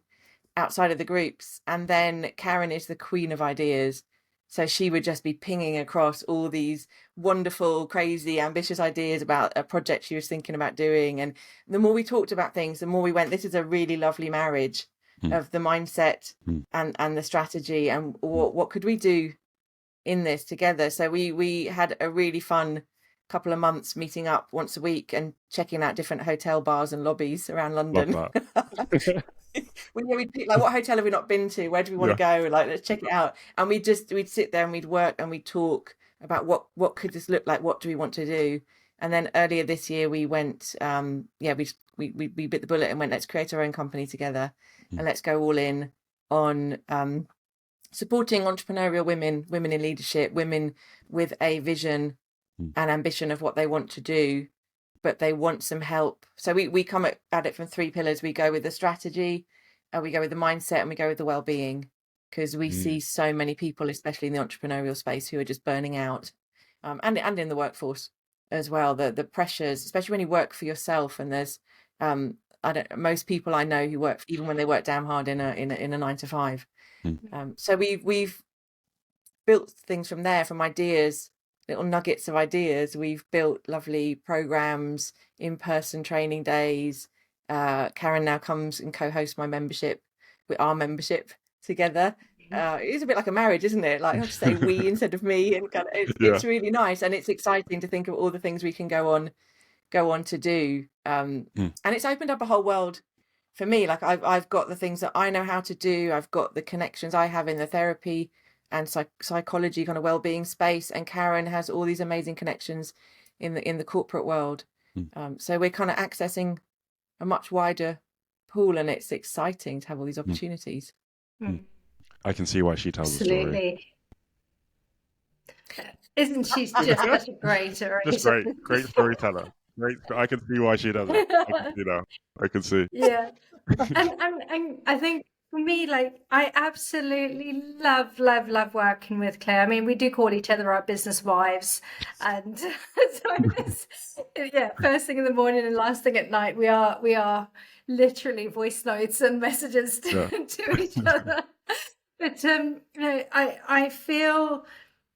outside of the groups. And then Caron is the queen of ideas, so she would just be pinging across all these wonderful, crazy, ambitious ideas about a project she was thinking about doing. And the more we talked about things, the more we went, this is a really lovely marriage of the mindset and the strategy, and what could we do in this together. So we had a really fun couple of months meeting up once a week and checking out different hotel bars and lobbies around London. We'd pick, like, what hotel have we not been to, where do we want to go, like, let's check it out. And we'd sit there and we'd work and we'd talk about what could this look like, what do we want to do. And then earlier this year we went we bit the bullet and went, let's create our own company together and let's go all in on supporting entrepreneurial women in leadership, women with a vision and ambition of what they want to do, but they want some help. So we come at it from 3 pillars. We go with the strategy, we go with the mindset, and we go with the well-being, because we see so many people, especially in the entrepreneurial space, who are just burning out, and in the workforce as well. The pressures, especially when you work for yourself, and there's most people I know who work, even when they work damn hard in a 9 to 5. So we've built things from there, from ideas, little nuggets of ideas. We've built lovely programs, in-person training days. Caron now comes and co-hosts our membership together. It's a bit like a marriage, isn't it? Like, I have to say we instead of me, and kind of, it's really nice, and it's exciting to think of all the things we can go on to do. And it's opened up a whole world for me. Like, I've got the things that I know how to do. I've got the connections I have in the therapy and psychology kind of well-being space, and Caron has all these amazing connections in the corporate world. So we're kind of accessing a much wider pool, and it's exciting to have all these opportunities. I can see why she tells the story. Absolutely. Isn't she just such a great storyteller? Great. I can see why she does it. I can see now. I can see. Yeah. And I think for me, like, I absolutely love working with Claire. I mean, we do call each other our business wives, and so first thing in the morning and last thing at night, we are literally voice notes and messages to each other. But I feel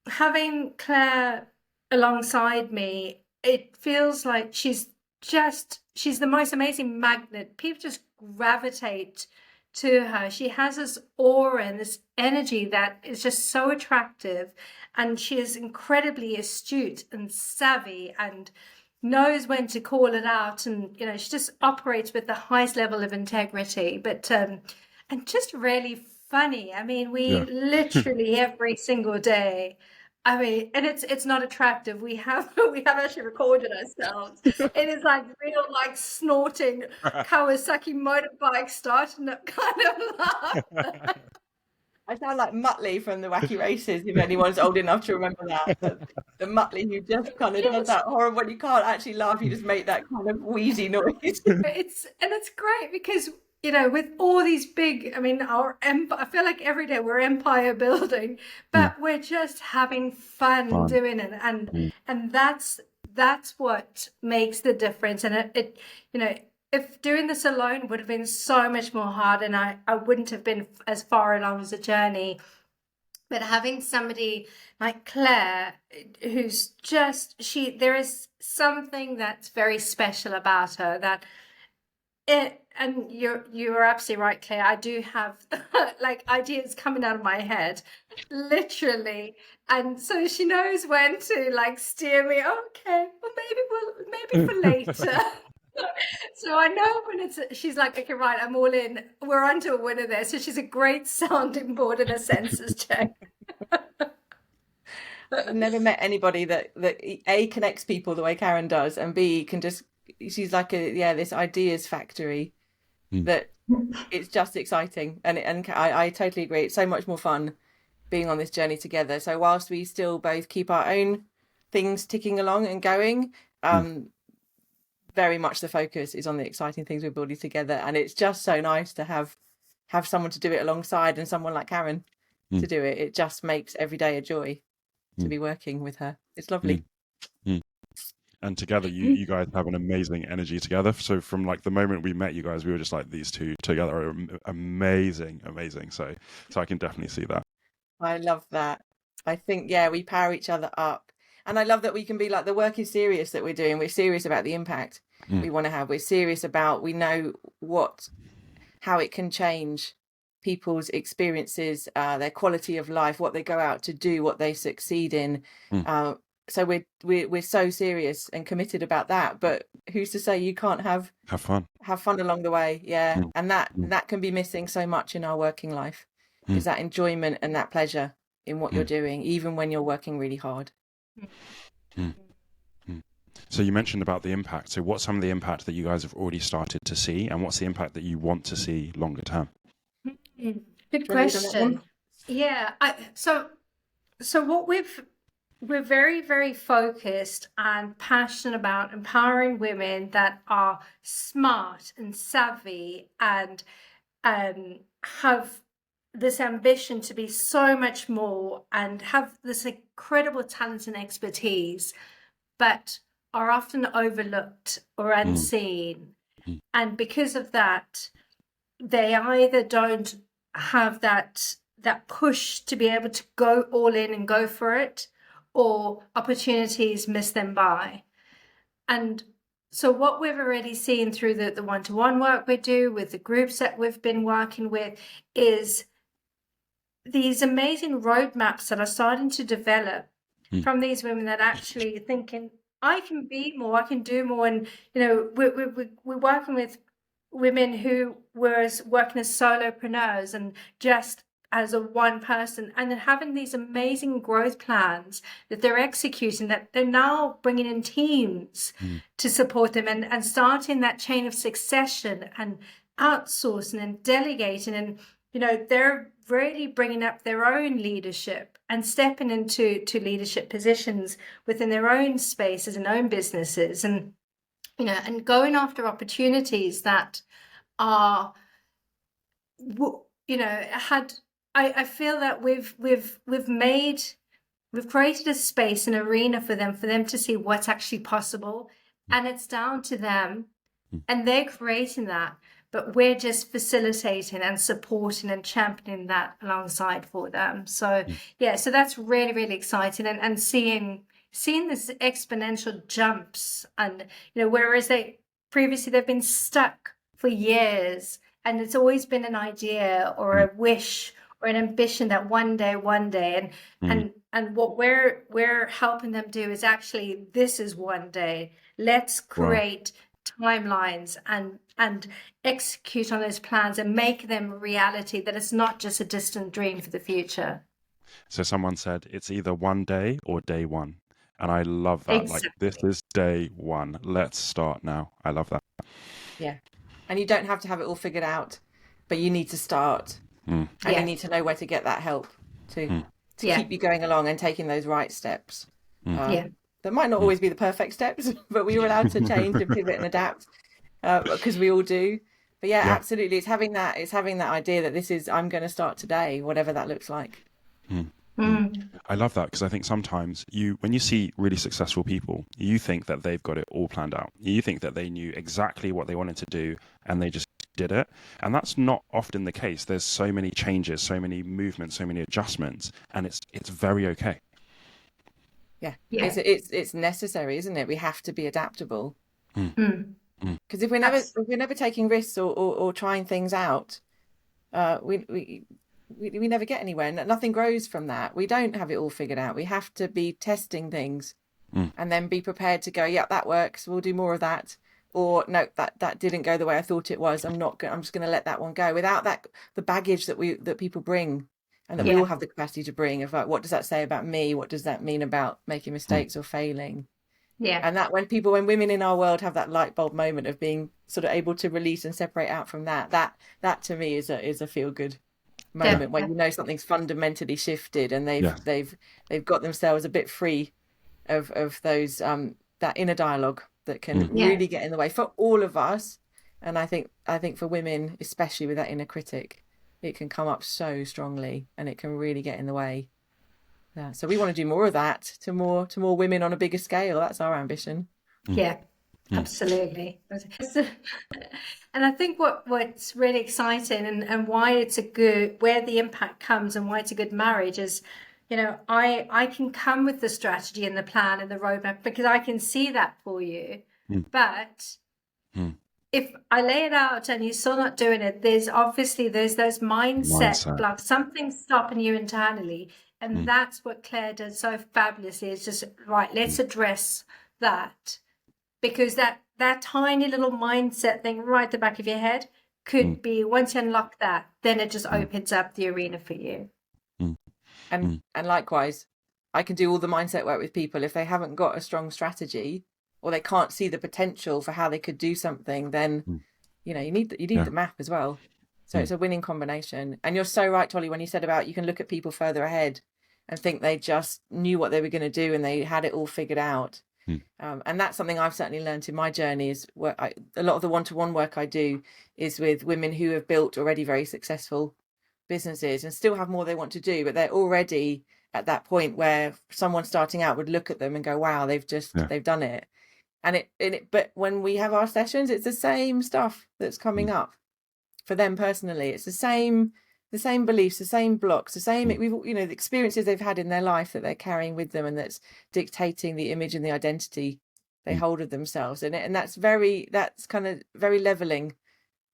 having Claire alongside me, it feels like she's she's the most amazing magnet. People just gravitate to her. She has this aura and this energy that is just so attractive, and she is incredibly astute and savvy and knows when to call it out, and she just operates with the highest level of integrity, but and just really funny. I mean, we literally every single day, and it's not attractive. We have actually recorded ourselves. It is like real, like snorting Kawasaki motorbike starting up kind of laugh. I sound like Muttley from the Wacky Races, if anyone's old enough to remember that. The Muttley who just kind of does that horrible, when you can't actually laugh, you just make that kind of wheezy noise. It's great because, with all these big, I feel like every day we're empire building, but we're just having fun doing it. And that's what makes the difference. And it if doing this alone would have been so much more hard, and I wouldn't have been as far along as a journey. But having somebody like Claire, who's just, there is something that's very special about her and you are absolutely right, Claire. I do have like ideas coming out of my head, literally, and so she knows when to like steer me. Okay, well maybe for later. So I know when she's like, okay, right, I'm all in. We're onto a winner there. So she's a great sounding board and a senses check. I've never met anybody that A, connects people the way Caron does, and B, can just, she's like this ideas factory that it's just exciting. And I totally agree. It's so much more fun being on this journey together. So whilst we still both keep our own things ticking along and going, very much the focus is on the exciting things we're building together. And it's just so nice to have someone to do it alongside, and someone like Caron to do it. It just makes every day a joy to be working with her. It's lovely. And together you guys have an amazing energy together. So from like the moment we met you guys, we were just like, these two together are amazing. So I can definitely see that. I love that. I think, we power each other up. And I love that we can be like, the work is serious that we're doing. We're serious about the impact we want to have. We're serious about, we know how it can change people's experiences, their quality of life, what they go out to do, what they succeed in. So we're so serious and committed about that. But who's to say you can't have fun along the way? And that can be missing so much in our working life, is that enjoyment and that pleasure in what you're doing, even when you're working really hard. So you mentioned about the impact. So what's some of the impact that you guys have already started to see, and what's the impact that you want to see longer term? Good question. So what we're very, very focused and passionate about empowering women that are smart and savvy and have this ambition to be so much more and have this incredible talent and expertise, but are often overlooked or unseen. And because of that, they either don't have that push to be able to go all in and go for it, or opportunities miss them by. And so what we've already seen through the one-to-one work we do with the groups that we've been working with is these amazing roadmaps that are starting to develop from these women that actually thinking, I can be more, I can do more. And, we're working with women who were working as solopreneurs and just as a one person, and then having these amazing growth plans that they're executing, that they're now bringing in teams to support them and starting that chain of succession and outsourcing and delegating. And, they're really bringing up their own leadership and stepping into leadership positions within their own spaces and own businesses, and, and going after opportunities that are, I feel that we've created a space, an arena for them to see what's actually possible, and it's down to them, and they're creating that, but we're just facilitating and supporting and championing that alongside for them. So so that's really, really exciting, and seeing seeing this exponential jumps, and whereas they've been stuck for years, and it's always been an idea or a wish or an ambition that one day, and what we're helping them do is actually, this is one day. Let's create timelines and execute on those plans and make them a reality, that it's not just a distant dream for the future. So someone said it's either one day or day one. And I love that. Exactly. Like, this is day one. Let's start now. I love that. Yeah. And you don't have to have it all figured out, but you need to start. And you need to know where to get that help to keep you going along and taking those right steps. That might not always be the perfect steps, but we are allowed to change and pivot and adapt, because we all do. But absolutely, it's having that idea that I'm going to start today, whatever that looks like. I love that, because I think sometimes when you see really successful people, you think that they've got it all planned out. You think that they knew exactly what they wanted to do and they just did it. And that's not often the case. There's so many changes, so many movements, so many adjustments, and it's very okay. Yeah. It's necessary, isn't it? We have to be adaptable. Because if we're never taking risks or trying things out, we never get anywhere. Nothing grows from that. We don't have it all figured out. We have to be testing things and then be prepared to go, yeah, that works. We'll do more of that. Or no, that didn't go the way I thought it was. I'm just going to let that one go, without the baggage that people bring, and that we all have the capacity to bring, of like, what does that say about me? What does that mean about making mistakes or failing? Yeah. And that when women in our world have that light bulb moment of being sort of able to release and separate out from that to me is a feel good moment, when something's fundamentally shifted and they've got themselves a bit free of those that inner dialogue that can really get in the way for all of us. And I think for women, especially with that inner critic, it can come up so strongly and it can really get in the way. So we want to do more of that to more women on a bigger scale. That's our ambition. Absolutely. And I think what's really exciting and why it's where the impact comes and why it's a good marriage is, I can come with the strategy and the plan and the roadmap because I can see that for you. But if I lay it out and you're still not doing it, there's those mindset blocks, something stopping you internally. And that's what Clare does so fabulously, is just, right, let's address that. Because that tiny little mindset thing right at the back of your head could be, once you unlock that, then it just opens up the arena for you. And likewise, I can do all the mindset work with people. If they haven't got a strong strategy or they can't see the potential for how they could do something, then you need the map as well. So it's a winning combination. And you're so right, Tolly, when you said about you can look at people further ahead and think they just knew what they were going to do and they had it all figured out. And that's something I've certainly learned in my journey, is a lot of the one-to-one work I do is with women who have built already very successful businesses and still have more they want to do, but they're already at that point where someone starting out would look at them and go, wow, they've done it. But when we have our sessions, it's the same stuff that's coming up for them personally. It's the same beliefs, the same blocks, the same the experiences they've had in their life that they're carrying with them, and that's dictating the image and the identity they hold of themselves. And that's kind of very leveling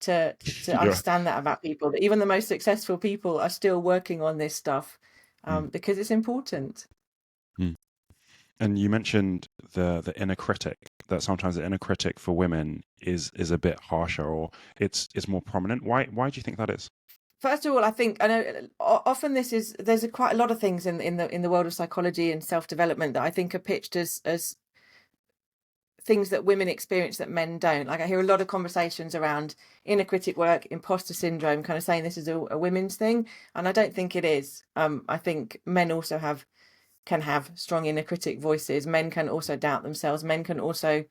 to understand that about people, that even the most successful people are still working on this stuff because it's important. And you mentioned the inner critic, that sometimes the inner critic for women is a bit harsher, or it's more prominent. Why do you think that is? First of all, I think I know often there's quite a lot of things in the world of psychology and self-development that I think are pitched as things that women experience that men don't. Like, I hear a lot of conversations around inner critic work, imposter syndrome, kind of saying this is a women's thing, and I don't think it is. I think men also can have strong inner critic voices. Men can also doubt themselves. Men can also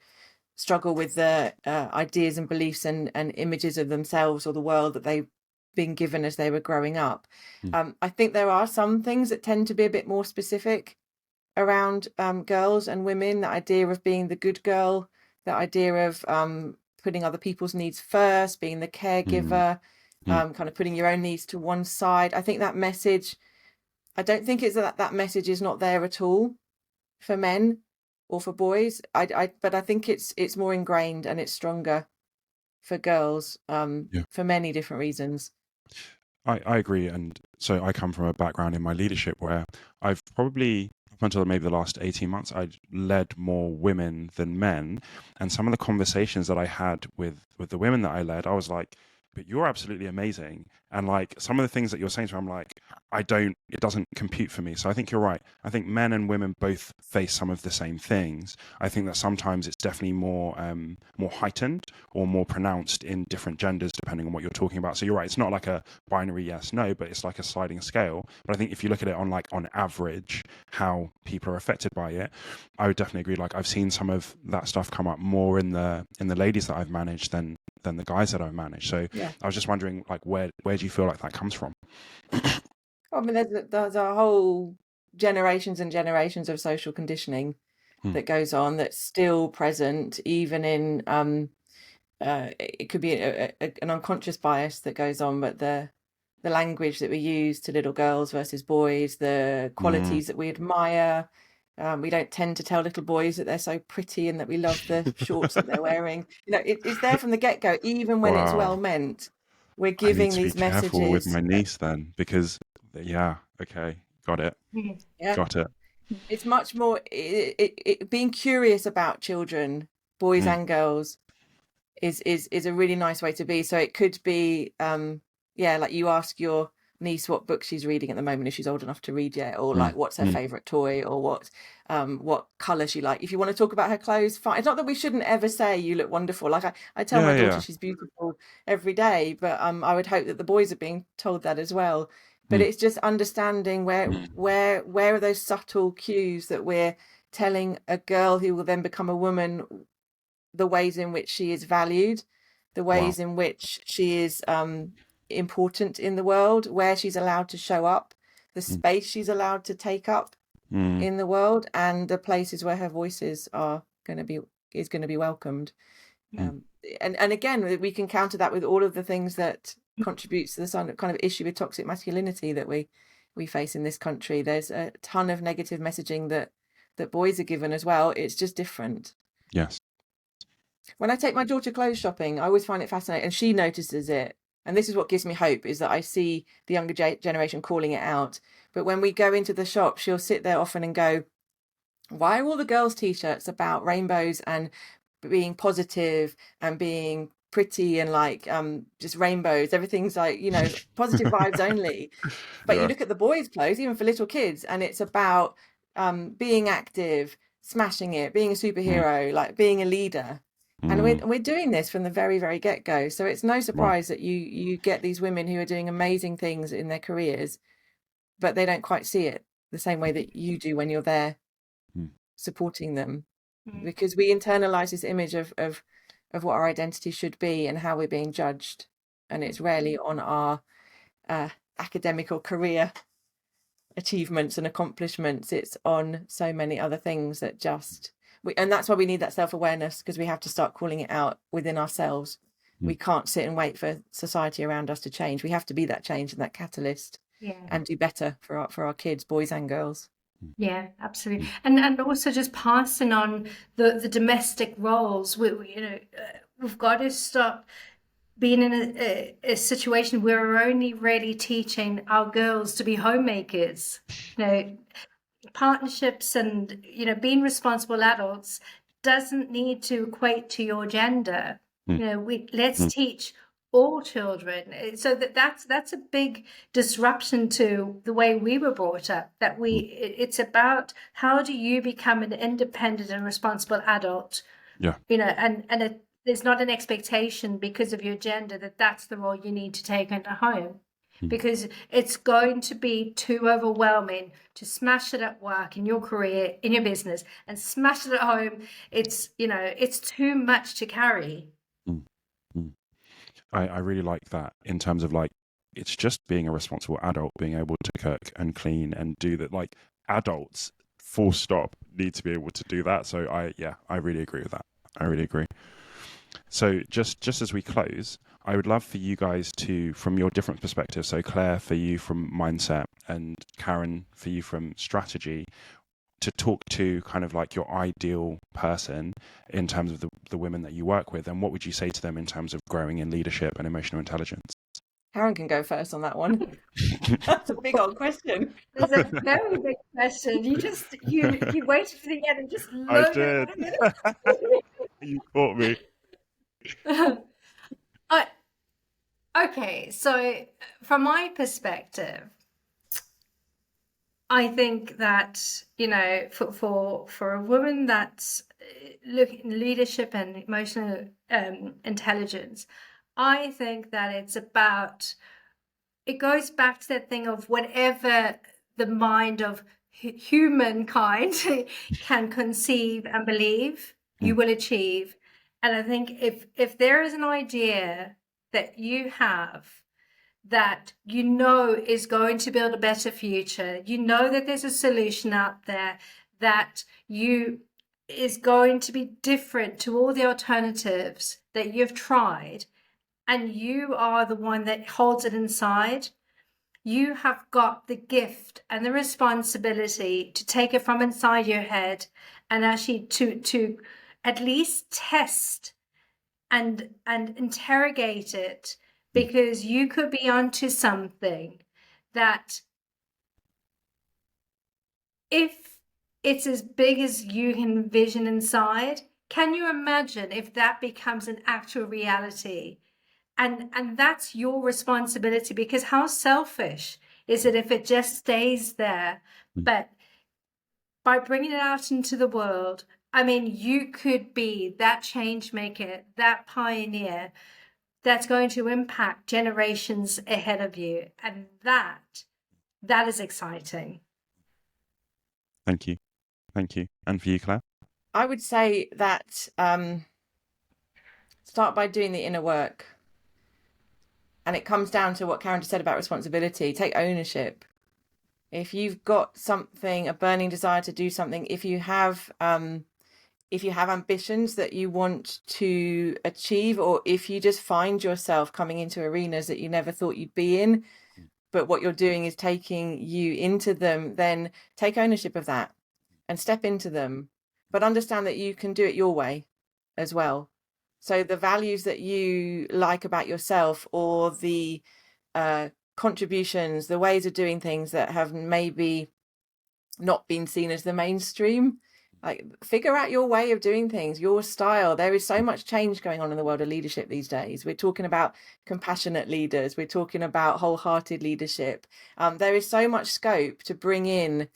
struggle with the ideas and beliefs and images of themselves or the world that they've been given as they were growing up. I think there are some things that tend to be a bit more specific around girls and women. The idea of being the good girl, the idea of putting other people's needs first, being the caregiver, kind of putting your own needs to one side. I think that message, I don't think it's that message is not there at all. for men or for boys. But I think it's more ingrained and it's stronger for girls, for many different reasons. I agree. And so I come from a background in my leadership where I've probably, up until maybe the last 18 months, I'd led more women than men. And some of the conversations that I had with the women that I led, I was like, but you're absolutely amazing. And like some of the things that you're saying to me, I'm like, it doesn't compute for me. So I think you're right. I think men and women both face some of the same things. I think that sometimes it's definitely more heightened or more pronounced in different genders, depending on what you're talking about. So you're right. It's not like a binary yes, no, but it's like a sliding scale. But I think if you look at it on average, how people are affected by it, I would definitely agree. Like I've seen some of that stuff come up more in the ladies that I've managed than the guys that I've managed. So I was just wondering, like, where do you feel like that comes from? I mean, there's a whole generations and generations of social conditioning that goes on that's still present, even in it could be an unconscious bias that goes on, but the language that we use to little girls versus boys, the qualities that we admire. We don't tend to tell little boys that they're so pretty and that we love the shorts that they're wearing. It's there from the get-go, even when it's well meant. We're giving these messages. I need to be careful with my niece then, because okay, got it. Got it. It's much more being curious about children, boys and girls, is a really nice way to be. So it could be like you ask your niece what book she's reading at the moment if she's old enough to read yet, or like what's her favorite toy, or what color she like. If you want to talk about her clothes, fine. It's not that we shouldn't ever say you look wonderful. Like I tell my daughter she's beautiful every day, but I would hope that the boys are being told that as well. But it's just understanding where are those subtle cues that we're telling a girl who will then become a woman, the ways in which she is valued, the ways in which she is important in the world, where she's allowed to show up, the space she's allowed to take up in the world, and the places where her voices are going to be welcomed. And again, we can counter that with all of the things that contributes to the kind of issue with toxic masculinity that we face in this country. There's a ton of negative messaging that boys are given as well. It's just different. Yes. When I take my daughter clothes shopping, I always find it fascinating, and she notices it. And this is what gives me hope, is that I see the younger generation calling it out. But when we go into the shop, she'll sit there often and go, why are all the girls' T-shirts about rainbows and being positive and being pretty and like just rainbows? Everything's like, positive vibes only. But you look at the boys' clothes, even for little kids, and it's about being active, smashing it, being a superhero, like being a leader. And we're doing this from the very, very get-go. So it's no surprise that you get these women who are doing amazing things in their careers, but they don't quite see it the same way that you do when you're there supporting them. Because we internalize this image of what our identity should be and how we're being judged. And it's rarely on our academic or career achievements and accomplishments. It's on so many other things that and that's why we need that self-awareness, because we have to start calling it out within ourselves. We can't sit and wait for society around us to change. We have to be that change and that catalyst and do better for our kids, boys and girls. Yeah, absolutely. And also just passing on the domestic roles. We've got to stop being in a situation where we're only really teaching our girls to be homemakers. Partnerships and being responsible adults doesn't need to equate to your gender. Let's teach all children. So that's a big disruption to the way we were brought up. That it's about how do you become an independent and responsible adult. And there's not an expectation because of your gender that's the role you need to take into home. Because it's going to be too overwhelming to smash it at work, in your career, in your business, and smash it at home. It's too much to carry. I really like that, in terms of like, it's just being a responsible adult, being able to cook and clean and do that. Like, adults, full stop, need to be able to do that. So I really agree with that. I really agree. So just as we close, I would love for you guys to, from your different perspectives, so Claire, for you from mindset, and Caron, for you from strategy, to talk to kind of like your ideal person in terms of the women that you work with, and what would you say to them in terms of growing in leadership and emotional intelligence? Caron can go first on that one. That's a big old question. It's a very big question. You waited for the end and just I loaded did. it. You caught me. Okay, so from my perspective, I think that, for a woman that's looking at leadership and emotional intelligence, I think that it goes back to that thing of whatever the mind of humankind can conceive and believe, you will achieve. And I think if there is an idea that you have that is going to build a better future, that there's a solution out there that is going to be different to all the alternatives that you've tried, and you are the one that holds it inside, you have got the gift and the responsibility to take it from inside your head and actually to at least test and interrogate it, because you could be onto something that, if it's as big as you can envision inside, can you imagine if that becomes an actual reality? And that's your responsibility, because how selfish is it if it just stays there? But by bringing it out into the world, I mean, you could be that change maker, that pioneer that's going to impact generations ahead of you. And that is exciting. Thank you. And for you, Claire? I would say that start by doing the inner work. And it comes down to what Caron just said about responsibility. Take ownership. If you've got something, a burning desire to do something, if you have ambitions that you want to achieve, or if you just find yourself coming into arenas that you never thought you'd be in, but what you're doing is taking you into them, then take ownership of that and step into them. But understand that you can do it your way as well. So the values that you like about yourself, or the contributions, the ways of doing things that have maybe not been seen as the mainstream, like, figure out your way of doing things, your style. There is so much change going on in the world of leadership these days. We're talking about compassionate leaders. We're talking about wholehearted leadership. There is so much scope to bring in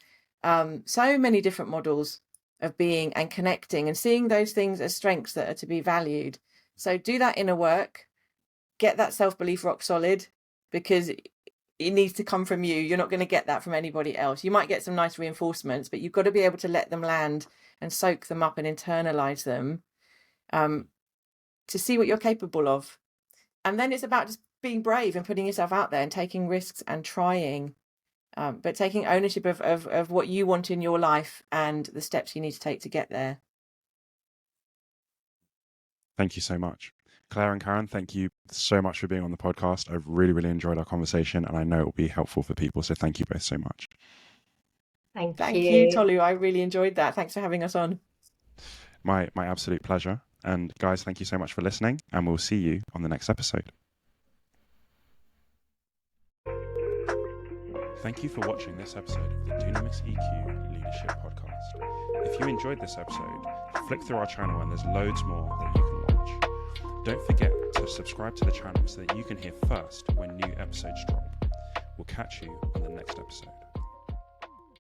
so many different models of being and connecting and seeing those things as strengths that are to be valued. So do that inner work, get that self-belief rock solid, because it needs to come from you. You're not going to get that from anybody else. You might get some nice reinforcements, but you've got to be able to let them land and soak them up and internalize them to see what you're capable of. And then it's about just being brave and putting yourself out there and taking risks and trying. But taking ownership of what you want in your life and the steps you need to take to get there. Thank you so much. Clare and Caron, thank you so much for being on the podcast. I've really, really enjoyed our conversation, and I know it will be helpful for people. So thank you both so much. Thank you, Tolu. I really enjoyed that. Thanks for having us on. My absolute pleasure. And guys, thank you so much for listening, and we'll see you on the next episode. Thank you for watching this episode of the Dunamis EQ Leadership Podcast. If you enjoyed this episode, flick through our channel and there's loads more that you can watch. Don't forget to subscribe to the channel so that you can hear first when new episodes drop. We'll catch you on the next episode.